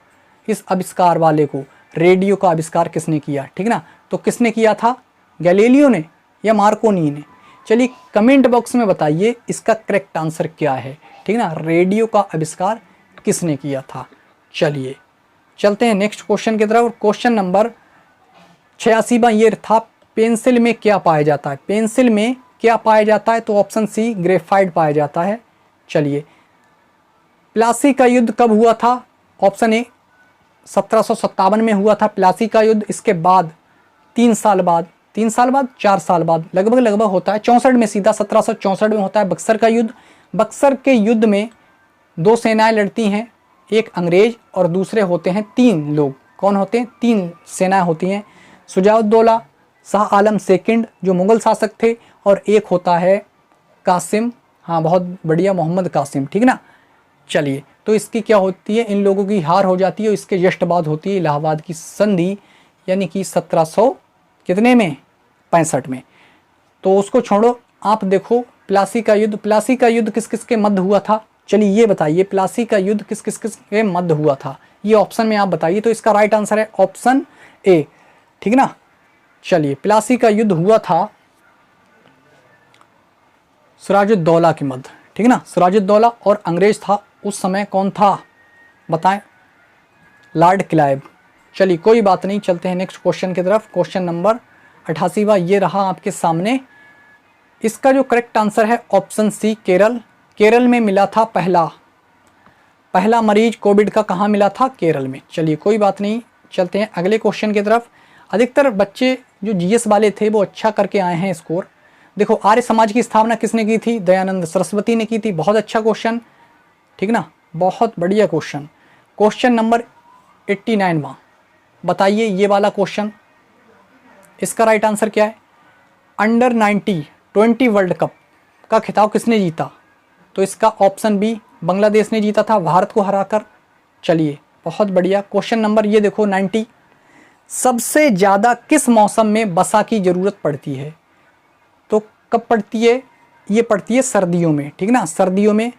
इस आविष्कार वाले को। रेडियो का आविष्कार किसने किया? ठीक ना, तो किसने किया था? गैलीलियो ने या मार्कोनी ने? चलिए कमेंट बॉक्स में बताइए इसका करेक्ट आंसर क्या है। ठीक ना, रेडियो का आविष्कार किसने किया था? चलिए चलते हैं नेक्स्ट क्वेश्चन की तरफ। क्वेश्चन नंबर 86वां ये था, पेंसिल में क्या पाया जाता है? पेंसिल में क्या पाया जाता है? तो ऑप्शन सी ग्रेफाइट पाया जाता है। चलिए, प्लासी का युद्ध कब हुआ था? ऑप्शन ए 1757 में हुआ था प्लासी का युद्ध। इसके बाद 3 साल बाद 4 साल बाद लगभग होता है 64 में, सीधा 1764 में होता है बक्सर का युद्ध। बक्सर के युद्ध में 2 सेनाएं लड़ती हैं, एक अंग्रेज और दूसरे होते हैं 3 लोग। कौन होते हैं? 3 सेनाएं होती हैं, शुजाउद्दौला, शाह आलम सेकंड जो मुग़ल शासक थे, और एक होता है कासिम, हाँ बहुत बढ़िया, मोहम्मद कासिम, ठीक ना। चलिए, तो इसकी क्या होती है, इन लोगों की हार हो जाती है और इसके जस्ट बाद होती है इलाहाबाद की संधि, यानी कि 1700 कितने में, 65 में। तो उसको छोड़ो, आप देखो प्लासी का युद्ध किस किस के मध्य हुआ था। चलिए ये बताइए, प्लासी का युद्ध किस किस के मध्य हुआ था, ये ऑप्शन में आप बताइए। तो इसका राइट आंसर है ऑप्शन ए, ठीक ना। चलिए, प्लासी का युद्ध हुआ था सिराजुद्दौला के मध्य, ठीक ना। सिराजुद्दौला और अंग्रेज था उस समय, कौन था बताएं? Lord Clive. चलिए कोई बात नहीं, चलते हैं नेक्स्ट क्वेश्चन की तरफ। क्वेश्चन नंबर 88वां ये रहा आपके सामने। इसका जो करेक्ट आंसर है ऑप्शन सी, केरल। केरल में मिला था पहला मरीज कोविड का, कहाँ मिला था? केरल में। चलिए कोई बात नहीं, चलते हैं अगले क्वेश्चन की तरफ। अधिकतर बच्चे जो जीएस वाले थे वो अच्छा करके आए हैं स्कोर। देखो, आर्य समाज की स्थापना किसने की थी? दयानंद सरस्वती ने की थी। बहुत अच्छा क्वेश्चन, ठीक ना, बहुत बढ़िया क्वेश्चन। क्वेश्चन नंबर 89वां बताइए, ये वाला क्वेश्चन, इसका राइट आंसर क्या है? अंडर 20 वर्ल्ड कप का खिताब किसने जीता? तो इसका ऑप्शन बी, बांग्लादेश ने जीता था भारत को हराकर। चलिए बहुत बढ़िया। क्वेश्चन नंबर ये देखो 90, सबसे ज़्यादा किस मौसम में वसा की ज़रूरत पड़ती है? तो कब पड़ती है? ये पड़ती है सर्दियों में, ठीक ना। सर्दियों में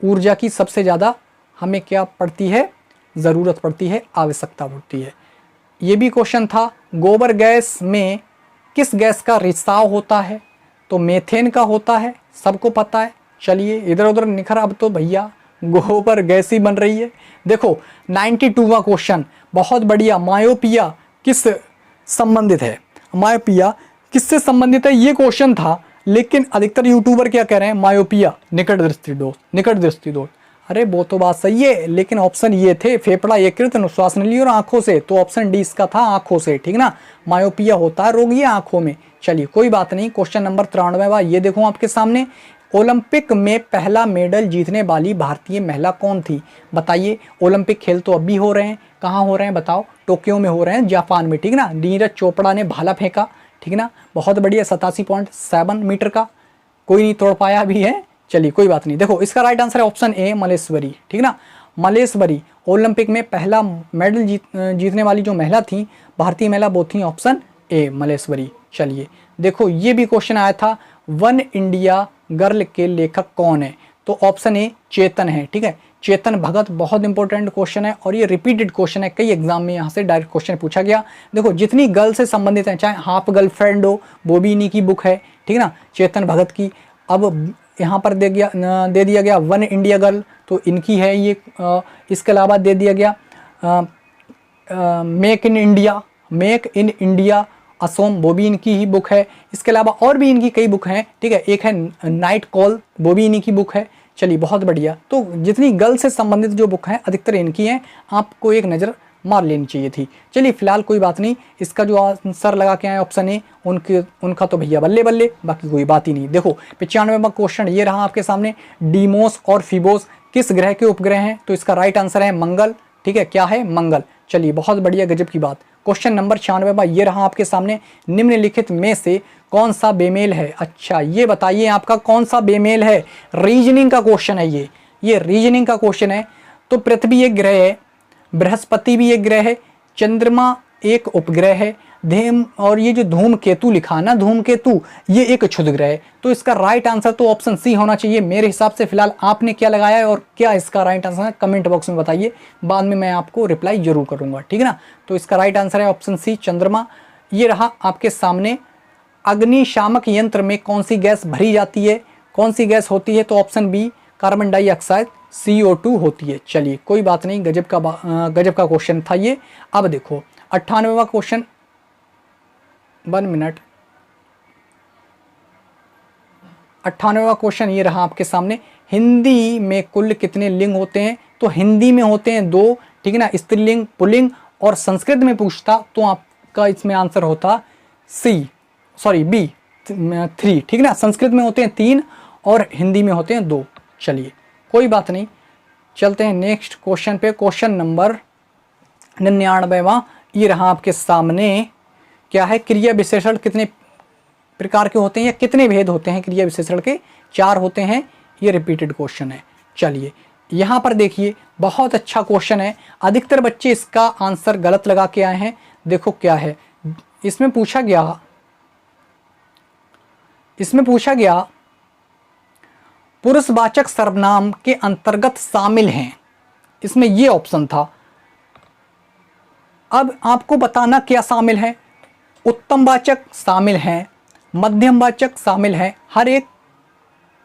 ऊर्जा की सबसे ज़्यादा हमें क्या पड़ती है? ज़रूरत पड़ती है, आवश्यकता पड़ती है। ये भी क्वेश्चन था, गोबर गैस में किस गैस का रिसाव होता है? तो मेथेन का होता है, सबको पता है। चलिए इधर उधर निखर, अब तो भैया गोबर गैस ही बन रही है। देखो 92वां क्वेश्चन, बहुत बढ़िया। मायोपिया किस संबंधित है? मायोपिया किससे संबंधित है, ये क्वेश्चन था, लेकिन अधिकतर यूट्यूबर क्या कह रहे हैं? मायोपिया निकट दृष्टि दोष। अरे वो तो बात सही है, लेकिन ऑप्शन ये थे, फेफड़ा यकृत श्वास नली और आंखों से, तो ऑप्शन डी इसका था, आंखों से, ठीक ना। मायोपिया होता है रोग ये आंखों में। चलिए कोई बात नहीं। क्वेश्चन नंबर 93वां ये देखो आपके सामने, ओलंपिक में पहला मेडल जीतने वाली भारतीय महिला कौन थी? बताइए। ओलंपिक खेल तो अभी हो रहे हैं, कहाँ हो रहे हैं बताओ? टोक्यो में हो रहे हैं, जापान में, ठीक ना। नीरज चोपड़ा ने भाला फेंका, ठीक ना, बहुत बढ़िया, 87.7 मीटर का, कोई नहीं तोड़ पाया भी है। चलिए कोई बात नहीं। देखो इसका राइट आंसर है ऑप्शन ए, मलेश्वरी, ठीक ना। मलेश्वरी ओलंपिक में पहला मेडल जीतने वाली जो महिला थी, भारतीय महिला, वो थी ऑप्शन ए, मलेश्वरी। चलिए देखो ये भी क्वेश्चन आया था, वन इंडिया गर्ल के लेखक कौन है? तो ऑप्शन ए चेतन है, ठीक है, चेतन भगत। बहुत इंपॉर्टेंट क्वेश्चन है और ये रिपीटेड क्वेश्चन है, कई एग्जाम में यहाँ से डायरेक्ट क्वेश्चन पूछा गया। देखो जितनी गर्ल से संबंधित है, चाहे हाफ गर्लफ्रेंड हो, वो भी इन्हीं की बुक है, ठीक ना, चेतन भगत की। अब यहाँ पर दे दिया गया वन इंडिया गर्ल, तो इनकी है ये। इसके अलावा दे दिया गया मेक इन इंडिया असोम, वो भी इनकी ही बुक है। इसके अलावा और भी इनकी कई बुक हैं, ठीक है। एक है नाइट कॉल, वो भी इन्हीं की बुक है। चलिए बहुत बढ़िया। तो जितनी गर्ल से संबंधित जो बुक हैं अधिकतर इनकी हैं, आपको एक नज़र मार लेनी चाहिए थी। चलिए फिलहाल कोई बात नहीं, इसका जो आंसर लगा के आए ऑप्शन ए, उनका तो भैया बल्ले बल्ले, बाकी कोई बात ही नहीं। देखो 95वां क्वेश्चन ये रहा आपके सामने, डीमोस और फिबोस किस ग्रह के उपग्रह हैं? तो इसका राइट आंसर है मंगल, ठीक है, क्या है? मंगल। चलिए बहुत बढ़िया, गजब की बात। क्वेश्चन नंबर 96वां ये रहा आपके सामने, निम्नलिखित में से कौन सा बेमेल है? अच्छा ये बताइए आपका कौन सा बेमेल है? रीजनिंग का क्वेश्चन है ये रीजनिंग का क्वेश्चन है। तो पृथ्वी एक ग्रह है, बृहस्पति भी एक ग्रह है, चंद्रमा एक उपग्रह है, और ये जो धूमकेतु लिखा ना, धूमकेतु, ये एक क्षुद्र ग्रह है। तो इसका राइट आंसर तो ऑप्शन सी होना चाहिए मेरे हिसाब से। फिलहाल आपने क्या लगाया है और क्या इसका राइट आंसर है, कमेंट बॉक्स में बताइए, बाद में मैं आपको रिप्लाई जरूर करूंगा, ठीक है ना। तो इसका राइट आंसर है ऑप्शन सी, चंद्रमा। ये रहा आपके सामने, अग्निशामक यंत्र में कौन सी गैस भरी जाती है? कौन सी गैस होती है? तो option B, carbon dioxide, CO2 होती है। चलिए कोई बात नहीं, गजब का क्वेश्चन था ये। अब देखो 98वां क्वेश्चन, 1 मिनट, 98वां क्वेश्चन ये रहा आपके सामने, हिंदी में कुल कितने लिंग होते हैं? तो हिंदी में होते हैं 2, ठीक है ना, स्त्रीलिंग, पुल्लिंग, और संस्कृत में पूछता तो आपका इसमें आंसर होता बी 3, ठीक है ना। संस्कृत में होते हैं 3 और हिंदी में होते हैं 2। चलिए कोई बात नहीं, चलते हैं नेक्स्ट क्वेश्चन पे। क्वेश्चन नंबर 99वां ये रहा आपके सामने। क्या है, क्रिया विशेषण कितने प्रकार के होते हैं या कितने भेद होते हैं क्रिया विशेषण के? 4 होते हैं। ये रिपीटेड क्वेश्चन है। चलिए यहाँ पर देखिए, बहुत अच्छा क्वेश्चन है। अधिकतर बच्चे इसका आंसर गलत लगा के आए हैं। देखो क्या है, इसमें पूछा गया पुरुषवाचक सर्वनाम के अंतर्गत शामिल हैं, इसमें ये ऑप्शन था। अब आपको बताना क्या शामिल है। उत्तमवाचक शामिल हैं, मध्यमवाचक शामिल हैं, हर एक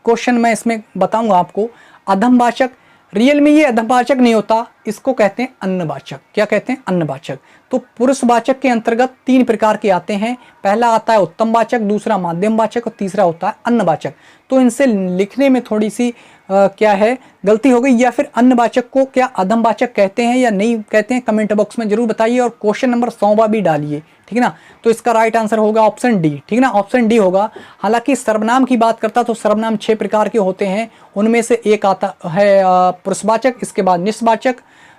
क्वेश्चन में इसमें बताऊंगा आपको। अधमवाचक, रियल में ये अधमवाचक नहीं होता, इसको कहते हैं अन्नवाचक। क्या कहते हैं? अन्नवाचक। तो पुरुषवाचक के अंतर्गत 3 प्रकार के आते हैं। पहला आता है उत्तमवाचक, दूसरा माध्यमवाचक और तीसरा होता है अन्नवाचक। तो इनसे लिखने में थोड़ी सी क्या है, गलती हो गई। या फिर अन्नवाचक को क्या अधमवाचक कहते हैं या नहीं कहते हैं, कमेंट बॉक्स में जरूर बताइए। और क्वेश्चन नंबर 100वां भी डालिए, ठीक है ना। तो इसका राइट आंसर होगा ऑप्शन डी, ठीक है ना, ऑप्शन डी होगा। हालांकि सर्वनाम की बात करता तो सर्वनाम 6 प्रकार के होते हैं। उनमें से एक आता है पुरुषवाचक, इसके बाद निष्वाचक,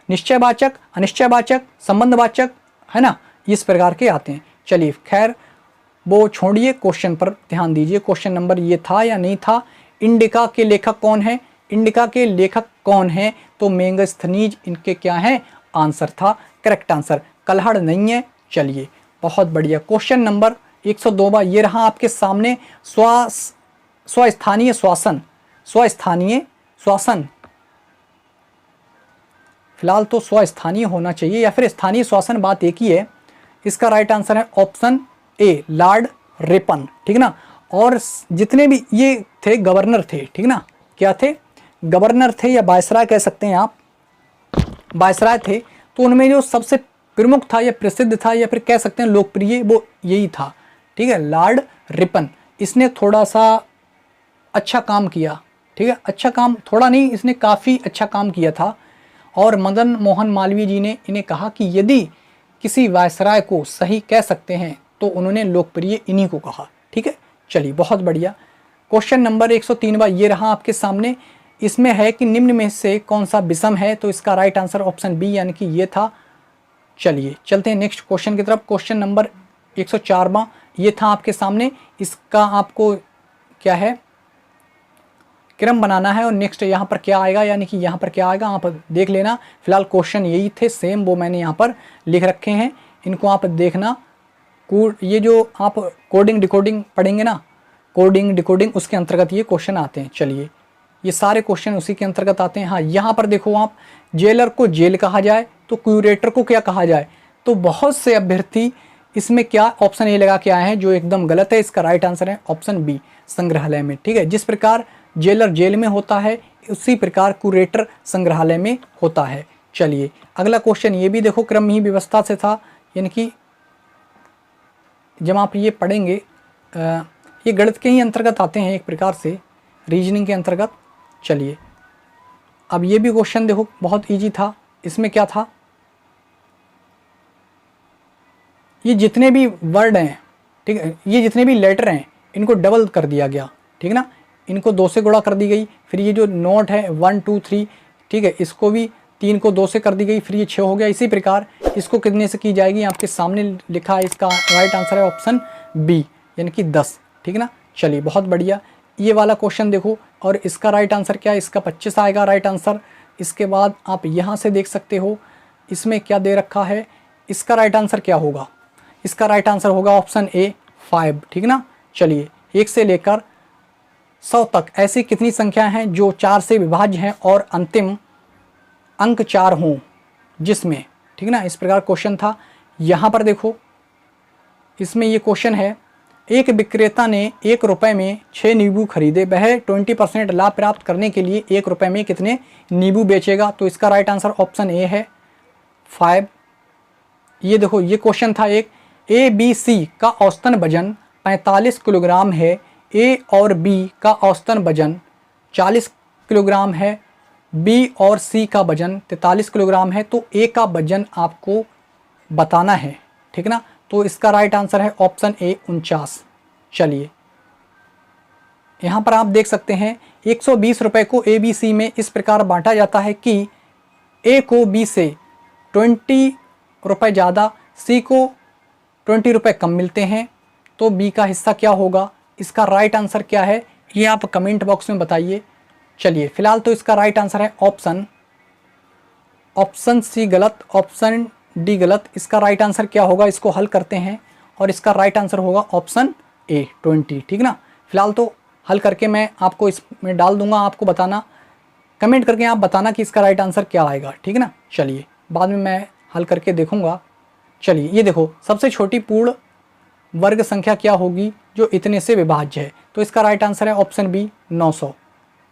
निश्चयवाचक, अनिश्चयवाचक, संबंधवाचक, है ना, इस प्रकार के आते हैं। चलिए खैर वो छोड़िए, क्वेश्चन पर ध्यान दीजिए। क्वेश्चन नंबर ये था या नहीं था। इंडिका के लेखक कौन है? इंडिका के लेखक कौन है? तो मेगास्थनीज इनके क्या है? आंसर था, करेक्ट आंसर। कल्हड़ नहीं है। चलिए बहुत बढ़िया। क्वेश्चन नंबर 102वां ये रहा आपके सामने। स्वस्थानीय श्वसन, स्वस्थानीय श्वसन, फिलहाल तो स्वस्थानीय होना चाहिए या फिर स्थानीय श्वसन, बात एक ही है। इसका राइट आंसर है ऑप्शन ए, लॉर्ड रिपन, ठीक है ना। और जितने भी ये थे गवर्नर थे, ठीक है ना, क्या थे? गवर्नर थे या वायसराय कह सकते हैं आप, वायसराय थे। तो उनमें जो सबसे प्रमुख था या प्रसिद्ध था या फिर कह सकते हैं लोकप्रिय, वो यही था, ठीक है, लॉर्ड रिपन। इसने थोड़ा सा अच्छा काम किया, ठीक है, अच्छा काम थोड़ा नहीं, इसने काफ़ी अच्छा काम किया था। और मदन मोहन मालवीय जी ने इन्हें कहा कि यदि किसी वायसराय को सही कह सकते हैं तो उन्होंने लोकप्रिय इन्हीं को कहा, ठीक है। चलिए बहुत बढ़िया। क्वेश्चन नंबर 103वां ये रहा आपके सामने। इसमें है कि निम्न में से कौन सा विषम है? तो इसका राइट आंसर ऑप्शन बी यानी कि ये था। चलिए चलते हैं नेक्स्ट क्वेश्चन की तरफ। क्वेश्चन नंबर 104वां ये था आपके सामने। इसका आपको क्या है, क्रम बनाना है और नेक्स्ट यहाँ पर क्या आएगा, यानी कि यहाँ पर क्या आएगा आप देख लेना। फिलहाल क्वेश्चन यही थे सेम, वो मैंने यहाँ पर लिख रखे हैं, इनको आप देखना। ये जो आप कोडिंग डिकोडिंग पढ़ेंगे ना, कोडिंग डिकोडिंग, उसके अंतर्गत ये क्वेश्चन आते हैं। चलिए ये सारे क्वेश्चन उसी के अंतर्गत आते हैं। हाँ यहाँ पर देखो आप, जेलर को जेल कहा जाए तो क्यूरेटर को क्या कहा जाए? तो बहुत से अभ्यर्थी इसमें क्या ऑप्शन ए लगा के आए हैं, जो एकदम गलत है। इसका राइट आंसर है ऑप्शन बी, संग्रहालय में, ठीक है। जिस प्रकार जेलर जेल में होता है उसी प्रकार क्यूरेटर संग्रहालय में होता है। चलिए अगला क्वेश्चन ये भी देखो क्रम ही व्यवस्था से था, यानी कि जब आप ये पढ़ेंगे ये गणित के ही अंतर्गत आते हैं एक प्रकार से, रीजनिंग के अंतर्गत। चलिए अब ये भी क्वेश्चन देखो बहुत इजी था। इसमें क्या था, ये जितने भी वर्ड हैं, ठीक है, ये जितने भी लेटर हैं इनको डबल कर दिया गया, ठीक है ना, इनको 2 से गुणा कर दी गई। फिर ये जो नोट है 1 2 3, ठीक है, इसको भी 3 को 2 से कर दी गई, फिर ये 6 हो गया। इसी प्रकार इसको कितने से की जाएगी, आपके सामने लिखा है। इसका राइट आंसर है ऑप्शन बी यानी कि 10, ठीक है ना। चलिए बहुत बढ़िया। ये वाला क्वेश्चन देखो, और इसका राइट आंसर क्या है? इसका 25 आएगा राइट आंसर। इसके बाद आप यहाँ से देख सकते हो इसमें क्या दे रखा है, इसका राइट आंसर क्या होगा? इसका राइट आंसर होगा ऑप्शन ए 5, ठीक है ना। चलिए 1 से लेकर 100 तक ऐसी कितनी संख्या हैं जो 4 से विभाज्य हैं और अंतिम अंक 4 हों जिसमें, ठीक है ना, इस प्रकार क्वेश्चन था। यहाँ पर देखो इसमें ये क्वेश्चन है, एक विक्रेता ने 1 रुपये में 6 नींबू खरीदे, वह 20% लाभ प्राप्त करने के लिए 1 रुपये में कितने नींबू बेचेगा? तो इसका राइट आंसर ऑप्शन ए है 5। ये देखो ये क्वेश्चन था एक, ए बी सी का औसतन वजन 45 किलोग्राम है, ए और बी का औसतन वजन 40 किलोग्राम है, बी और सी का वजन 43 किलोग्राम है, तो ए का वजन आपको बताना है, ठीक ना। तो इसका राइट आंसर है ऑप्शन ए 49। चलिए यहाँ पर आप देख सकते हैं 120 रुपये को ए बी सी में इस प्रकार बांटा जाता है कि ए को बी से 20 रुपये ज़्यादा, सी को 20 रुपये कम मिलते हैं, तो बी का हिस्सा क्या होगा, इसका राइट आंसर क्या है ये आप कमेंट बॉक्स में बताइए। चलिए फिलहाल तो इसका राइट आंसर है ऑप्शन सी गलत, ऑप्शन डी गलत। इसका राइट आंसर क्या होगा, इसको हल करते हैं और इसका राइट आंसर होगा ऑप्शन ए 20, ठीक ना। फिलहाल तो हल करके मैं आपको इसमें डाल दूंगा, आपको बताना, कमेंट करके आप बताना कि इसका राइट आंसर क्या आएगा, ठीक ना। चलिए बाद में मैं हल करके देखूंगा। चलिए ये देखो सबसे छोटी पूर्ण वर्ग संख्या क्या होगी जो इतने से विभाज्य है, तो इसका राइट आंसर है ऑप्शन बी 900।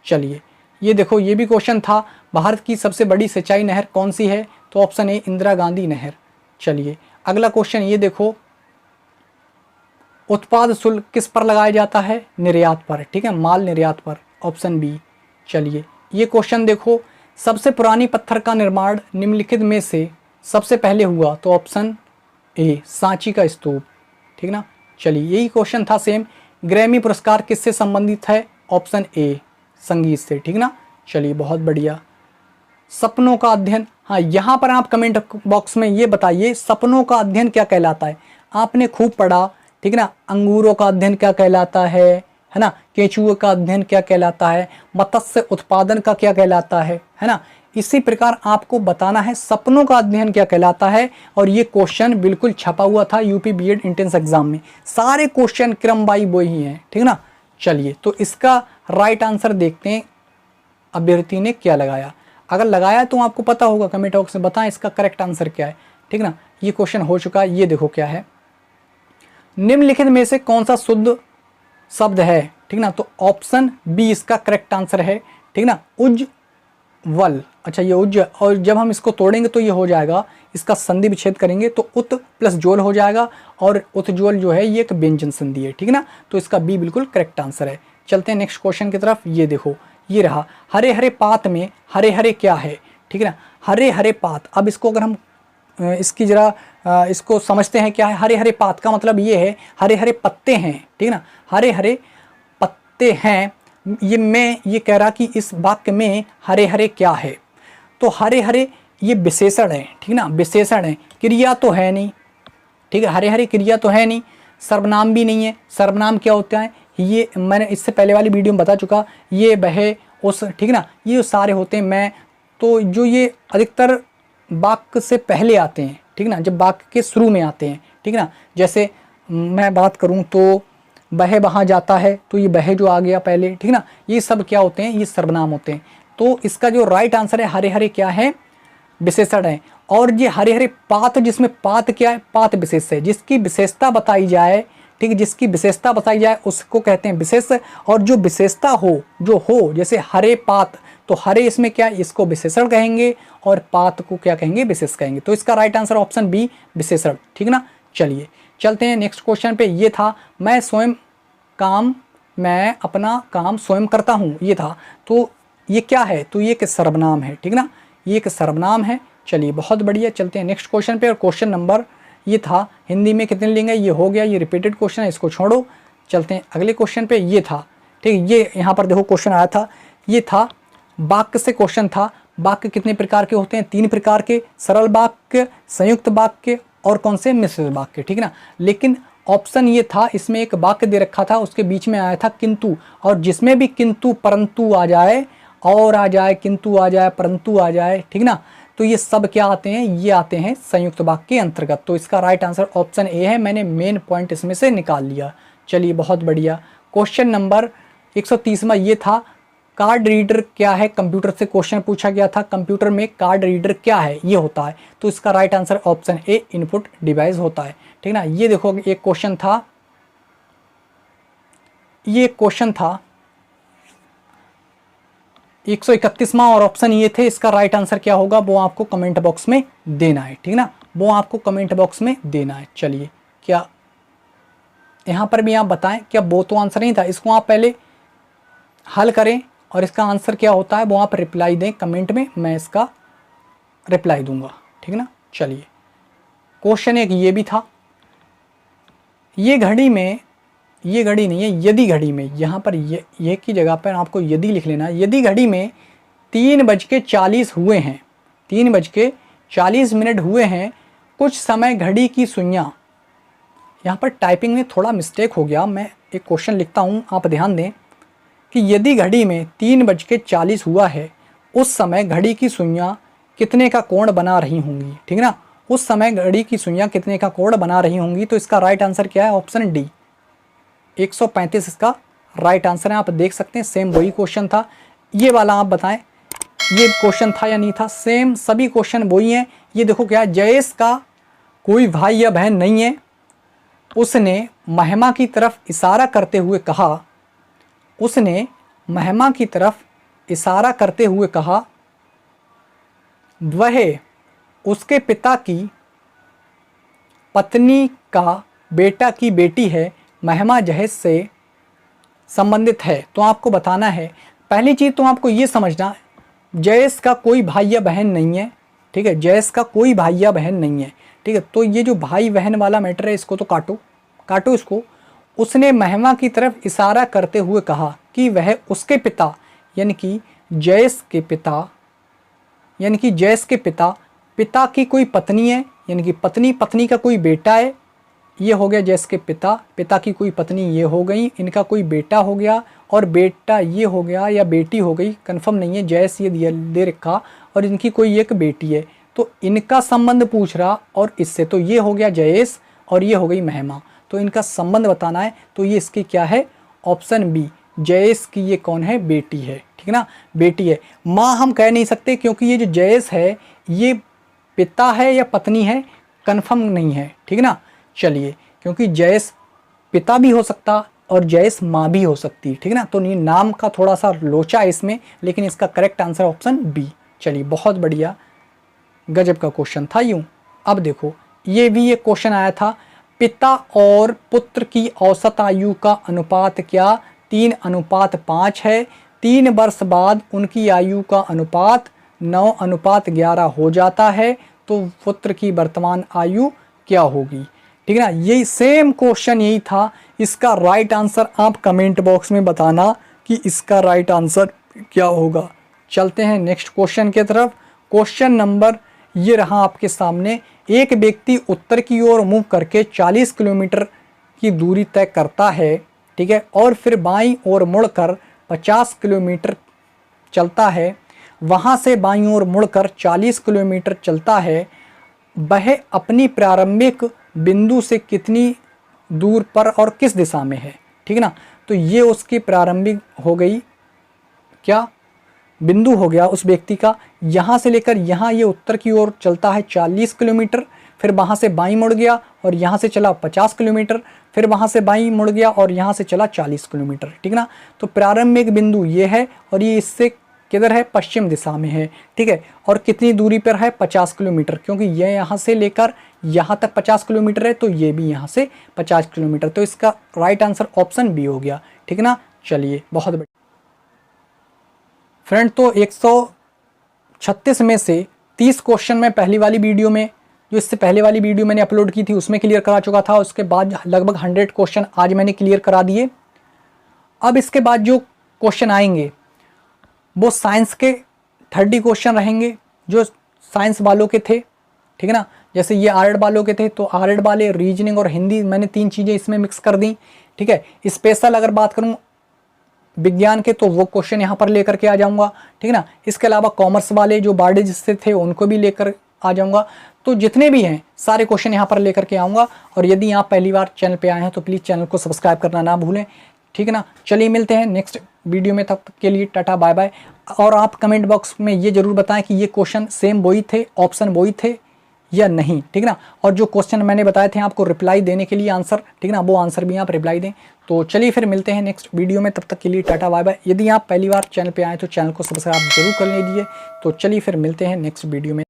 चलिए ये देखो ये भी क्वेश्चन था, भारत की सबसे बड़ी सिंचाई नहर कौन सी है, तो ऑप्शन ए इंदिरा गांधी नहर। चलिए अगला क्वेश्चन ये देखो, उत्पाद शुल्क किस पर लगाया जाता है, निर्यात पर, ठीक है, माल निर्यात पर, ऑप्शन बी। चलिए ये क्वेश्चन देखो, सबसे पुरानी पत्थर का निर्माण निम्नलिखित में से सबसे पहले हुआ, तो ऑप्शन ए सांची का स्तूप, ठीक ना। चलिए यही क्वेश्चन था सेम, ग्रैमी पुरस्कार किससे संबंधित है, ऑप्शन ए संगीत से, ठीक ना। चलिए बहुत बढ़िया। सपनों का अध्ययन, हाँ यहाँ पर आप कमेंट बॉक्स में ये बताइए सपनों का अध्ययन क्या कहलाता है, आपने खूब पढ़ा, ठीक ना। अंगूरों का अध्ययन क्या कहलाता है ना, केंचुए का अध्ययन क्या कहलाता है, मत्स्य उत्पादन का क्या कहलाता है ना। इसी प्रकार आपको बताना है सपनों का अध्ययन क्या कहलाता है, और ये क्वेश्चन बिल्कुल छपा हुआ था यूपी बीएड एंट्रेंस एग्जाम में, सारे क्वेश्चन क्रम बाई वो ही हैं, ठीक ना। चलिए तो इसका राइट आंसर देखते हैं अभ्यर्थी ने क्या लगाया, अगर लगाया तो आपको पता होगा, कमेंट बॉक्स में बताएं इसका करेक्ट आंसर क्या है, ठीक ना। ये क्वेश्चन हो चुका है, ये देखो क्या है, निम्नलिखित में से कौन सा शुद्ध शब्द है, ठीक ना, तो ऑप्शन बी इसका करेक्ट आंसर है, ठीक ना, उज्ज्वल। अच्छा ये उज्ज, और जब हम इसको तोड़ेंगे तो ये हो जाएगा, इसका संधि विच्छेद करेंगे तो उत प्लस ज्वल हो जाएगा, और उत्ज्वल जो है ये एक व्यंजन संधि है, ठीक ना। तो इसका बी बिल्कुल करेक्ट आंसर है। चलते हैं नेक्स्ट क्वेश्चन की तरफ। ये देखो ये रहा, हरे हरे पात में हरे हरे क्या है, ठीक है ना, हरे हरे पात। अब इसको अगर हम इसकी जरा इसको समझते हैं क्या है, हरे हरे पात का मतलब ये है हरे हरे पत्ते हैं, ठीक है ना, हरे हरे पत्ते हैं। ये मैं ये कह रहा कि इस वाक्य में हरे हरे क्या है, तो हरे हरे ये विशेषण है, ठीक ना, विशेषण है, क्रिया तो है नहीं, ठीक है, हरे हरे क्रिया तो है नहीं, सर्वनाम भी नहीं है। सर्वनाम क्या होता है, ये मैंने इससे पहले वाली वीडियो में बता चुका, ये वह उस, ठीक ना, ये सारे होते हैं मैं, तो जो ये अधिकतर वाक्य से पहले आते हैं, ठीक ना, जब वाक्य के शुरू में आते हैं, ठीक ना। जैसे मैं बात करूं तो वह वहाँ जाता है, तो ये वह जो आ गया पहले, ठीक ना, ये सब क्या होते हैं, ये सर्वनाम होते हैं। तो इसका जो राइट आंसर है हरे हरे क्या है, विशेषण है। और ये हरे हरे पात, जिसमें पात क्या है, पात विशेष है, जिसकी विशेषता बताई जाए, ठीक है, जिसकी विशेषता बताई जाए उसको कहते हैं विशेष। और जो विशेषता हो, जो हो, जैसे हरे पात, तो हरे इसमें क्या है, इसको विशेषण कहेंगे, और पात को क्या कहेंगे, विशेष कहेंगे। तो इसका राइट आंसर ऑप्शन बी विशेषण, ठीक ना। चलिए चलते हैं नेक्स्ट क्वेश्चन पे। ये था मैं अपना काम स्वयं करता हूँ, ये था, तो ये क्या है, तो ये एक सर्वनाम है, ठीक ना, ये एक सर्वनाम है। चलिए बहुत बढ़िया, चलते हैं नेक्स्ट क्वेश्चन पे। और क्वेश्चन नंबर ये था हिंदी में कितने लेंगे, ये हो गया, ये रिपीटेड क्वेश्चन है, इसको छोड़ो। चलते हैं अगले क्वेश्चन पे। ये था, ठीक, ये यहाँ पर देखो क्वेश्चन आया था, ये था वाक्य से क्वेश्चन था। वाक्य कितने प्रकार के होते हैं, 3 प्रकार के, सरल वाक्य, संयुक्त वाक्य, और कौन से, मिश्रित वाक्य, ठीक ना। लेकिन ऑप्शन ये था, इसमें एक वाक्य दे रखा था, उसके बीच में आया था किंतु, और जिसमें भी किंतु परंतु आ जाए, और आ जाए, किंतु आ जाए, परंतु आ जाए, ठीक ना, तो ये सब क्या आते हैं, ये आते हैं संयुक्त वाक्य के अंतर्गत। तो इसका राइट आंसर ऑप्शन ए है, मैंने मेन पॉइंट इसमें से निकाल लिया। चलिए बहुत बढ़िया। क्वेश्चन नंबर 130वां ये था, कार्ड रीडर क्या है, कंप्यूटर से क्वेश्चन पूछा गया था, कंप्यूटर में कार्ड रीडर क्या है, ये होता है। तो इसका right answer option A input device होता है, ठीक ना। ये देखो एक क्वेश्चन था, ये क्वेश्चन था 131वां, और ऑप्शन ये थे। इसका राइट आंसर क्या होगा वो आपको कमेंट बॉक्स में देना है, ठीक ना, वो आपको कमेंट बॉक्स में देना है। चलिए क्या यहाँ पर भी आप बताएं, क्या वो तो आंसर नहीं था, इसको आप पहले हल करें और इसका आंसर क्या होता है वो आप रिप्लाई दें कमेंट में, मैं इसका रिप्लाई दूंगा, ठीक है ना। चलिए क्वेश्चन एक ये भी था, ये घड़ी में, ये घड़ी नहीं है, यदि घड़ी में, यहाँ पर ये की जगह पर आपको यदि लिख लेना। यदि घड़ी में 3:40 हुए हैं, 3:40 हुए हैं, कुछ समय घड़ी की सुइयाँ, यहाँ पर टाइपिंग में थोड़ा मिस्टेक हो गया, मैं एक क्वेश्चन लिखता हूँ, आप ध्यान दें कि यदि घड़ी में 3:40 हुआ है, उस समय घड़ी की सुइयाँ कितने का कोण बना रही होंगी, ठीक है ना। उस समय घड़ी की सुइयाँ कितने का कोण बना रही होंगी, तो इसका राइट आंसर क्या है, ऑप्शन डी 135 इसका राइट आंसर है। आप देख सकते हैं सेम वही क्वेश्चन था, ये वाला आप बताएं ये क्वेश्चन था या नहीं था, सेम सभी क्वेश्चन वही हैं। ये देखो क्या, जयेश का कोई भाई या बहन नहीं है, उसने महिमा की तरफ इशारा करते हुए कहा, उसने महिमा की तरफ इशारा करते हुए कहा, वह उसके पिता की पत्नी का बेटा की बेटी है, महिमा जहेज से संबंधित है। तो आपको बताना है, पहली चीज़ तो आपको ये समझना, जयेश का कोई भाई या बहन नहीं है, ठीक है, जयेश का कोई भाई या बहन नहीं है, ठीक है। तो ये जो भाई बहन वाला मैटर है इसको तो काटो इसको। उसने महिमा की तरफ इशारा करते हुए कहा कि वह उसके पिता, यानी कि जयेश के पिता, यानी कि जयेश के पिता की कोई पत्नी है, यानी कि पत्नी का कोई बेटा है, ये हो गया जयेश के पिता की कोई पत्नी ये हो गई, इनका कोई बेटा हो गया, और बेटा ये हो गया या बेटी हो गई, कंफर्म नहीं है, जयेश ये दे रखा, और इनकी कोई एक बेटी है, तो इनका संबंध पूछ रहा, और इससे तो ये हो गया जयेश और ये हो गई महिमा, तो इनका संबंध बताना है। तो ये इसकी क्या है, ऑप्शन बी, जयेश की ये कौन है, बेटी है, ठीक है ना, बेटी है। माँ हम कह नहीं सकते क्योंकि ये जो जयेश है ये पिता है या पत्नी है, कंफर्म नहीं है, ठीक है ना। चलिए, क्योंकि जयेश पिता भी हो सकता और जयेश माँ भी हो सकती, ठीक है ना। तो ये नाम का थोड़ा सा लोचा है इसमें, लेकिन इसका करेक्ट आंसर ऑप्शन बी। चलिए बहुत बढ़िया, गजब का क्वेश्चन था यूँ। अब देखो ये भी एक क्वेश्चन आया था, पिता और पुत्र की औसत आयु का अनुपात क्या 3:5 है, 3 वर्ष बाद उनकी आयु का अनुपात 9:11 हो जाता है, तो पुत्र की वर्तमान आयु क्या होगी, ठीक है ना। यही सेम क्वेश्चन यही था, इसका राइट आंसर आप कमेंट बॉक्स में बताना कि इसका राइट आंसर क्या होगा। चलते हैं नेक्स्ट क्वेश्चन की तरफ। क्वेश्चन नंबर ये रहा आपके सामने, एक व्यक्ति उत्तर की ओर मुंह करके 40 किलोमीटर की दूरी तय करता है, ठीक है, और फिर बाईं ओर मुड़कर 50 किलोमीटर चलता है, वहाँ से बाईं ओर मुड़कर 40 किलोमीटर चलता है, वह अपनी प्रारंभिक बिंदु से कितनी दूर पर और किस दिशा में है, ठीक है ना। तो ये उसकी प्रारंभिक हो गई, क्या बिंदु हो गया उस व्यक्ति का, यहाँ से लेकर यहाँ ये उत्तर की ओर चलता है 40 किलोमीटर, फिर वहाँ से बाईं मुड़ गया और यहाँ से चला 50 किलोमीटर, फिर वहाँ से बाईं मुड़ गया और यहाँ से चला 40 किलोमीटर, ठीक है ना। तो प्रारंभिक बिंदु ये है और ये इससे किधर है, पश्चिम दिशा में है, ठीक है। और कितनी दूरी पर है, 50 किलोमीटर, क्योंकि ये यहाँ से लेकर यहाँ तक 50 किलोमीटर है, तो ये भी यहाँ से 50 किलोमीटर, तो इसका राइट आंसर ऑप्शन बी हो गया, ठीक है ना। चलिए बहुत बढ़िया फ्रेंड, तो 136 में से 30 क्वेश्चन में पहली वाली वीडियो में, जो इससे पहले वाली वीडियो मैंने अपलोड की थी उसमें क्लियर करा चुका था, उसके बाद लगभग 100 क्वेश्चन आज मैंने क्लियर करा दिए। अब इसके बाद जो क्वेश्चन आएंगे वो साइंस के 30 क्वेश्चन रहेंगे जो साइंस वालों के थे, ठीक है ना। जैसे ये आर्ट वालों के थे तो आर्ट वाले, रीजनिंग और हिंदी, मैंने 3 चीज़ें इसमें मिक्स कर दी, ठीक है। स्पेशल अगर बात करूँ विज्ञान के तो वो क्वेश्चन यहाँ पर लेकर के आ जाऊँगा, ठीक है ना। इसके अलावा कॉमर्स वाले जो बारडे जिससे थे उनको भी लेकर आ जाऊँगा, तो जितने भी हैं सारे क्वेश्चन यहाँ पर लेकर के आऊँगा। और यदि आप पहली बार चैनल पे आए हैं तो प्लीज़ चैनल को सब्सक्राइब करना ना भूलें, ठीक है ना। चलिए मिलते हैं नेक्स्ट वीडियो में, तब तक के लिए टाटा बाय बाय। और आप कमेंट बॉक्स में ये ज़रूर बताएं कि ये क्वेश्चन सेम वही थे, ऑप्शन वही थे या नहीं, ठीक है ना। और जो क्वेश्चन मैंने बताए थे आपको रिप्लाई देने के लिए आंसर, ठीक है ना, वो आंसर भी आप रिप्लाई दें। तो चलिए फिर मिलते हैं नेक्स्ट वीडियो में, तब तक के लिए टाटा बाय बाय। यदि आप पहली बार चैनल पे आए तो चैनल को सब्सक्राइब जरूर कर लीजिए। तो चलिए फिर मिलते हैं नेक्स्ट वीडियो में।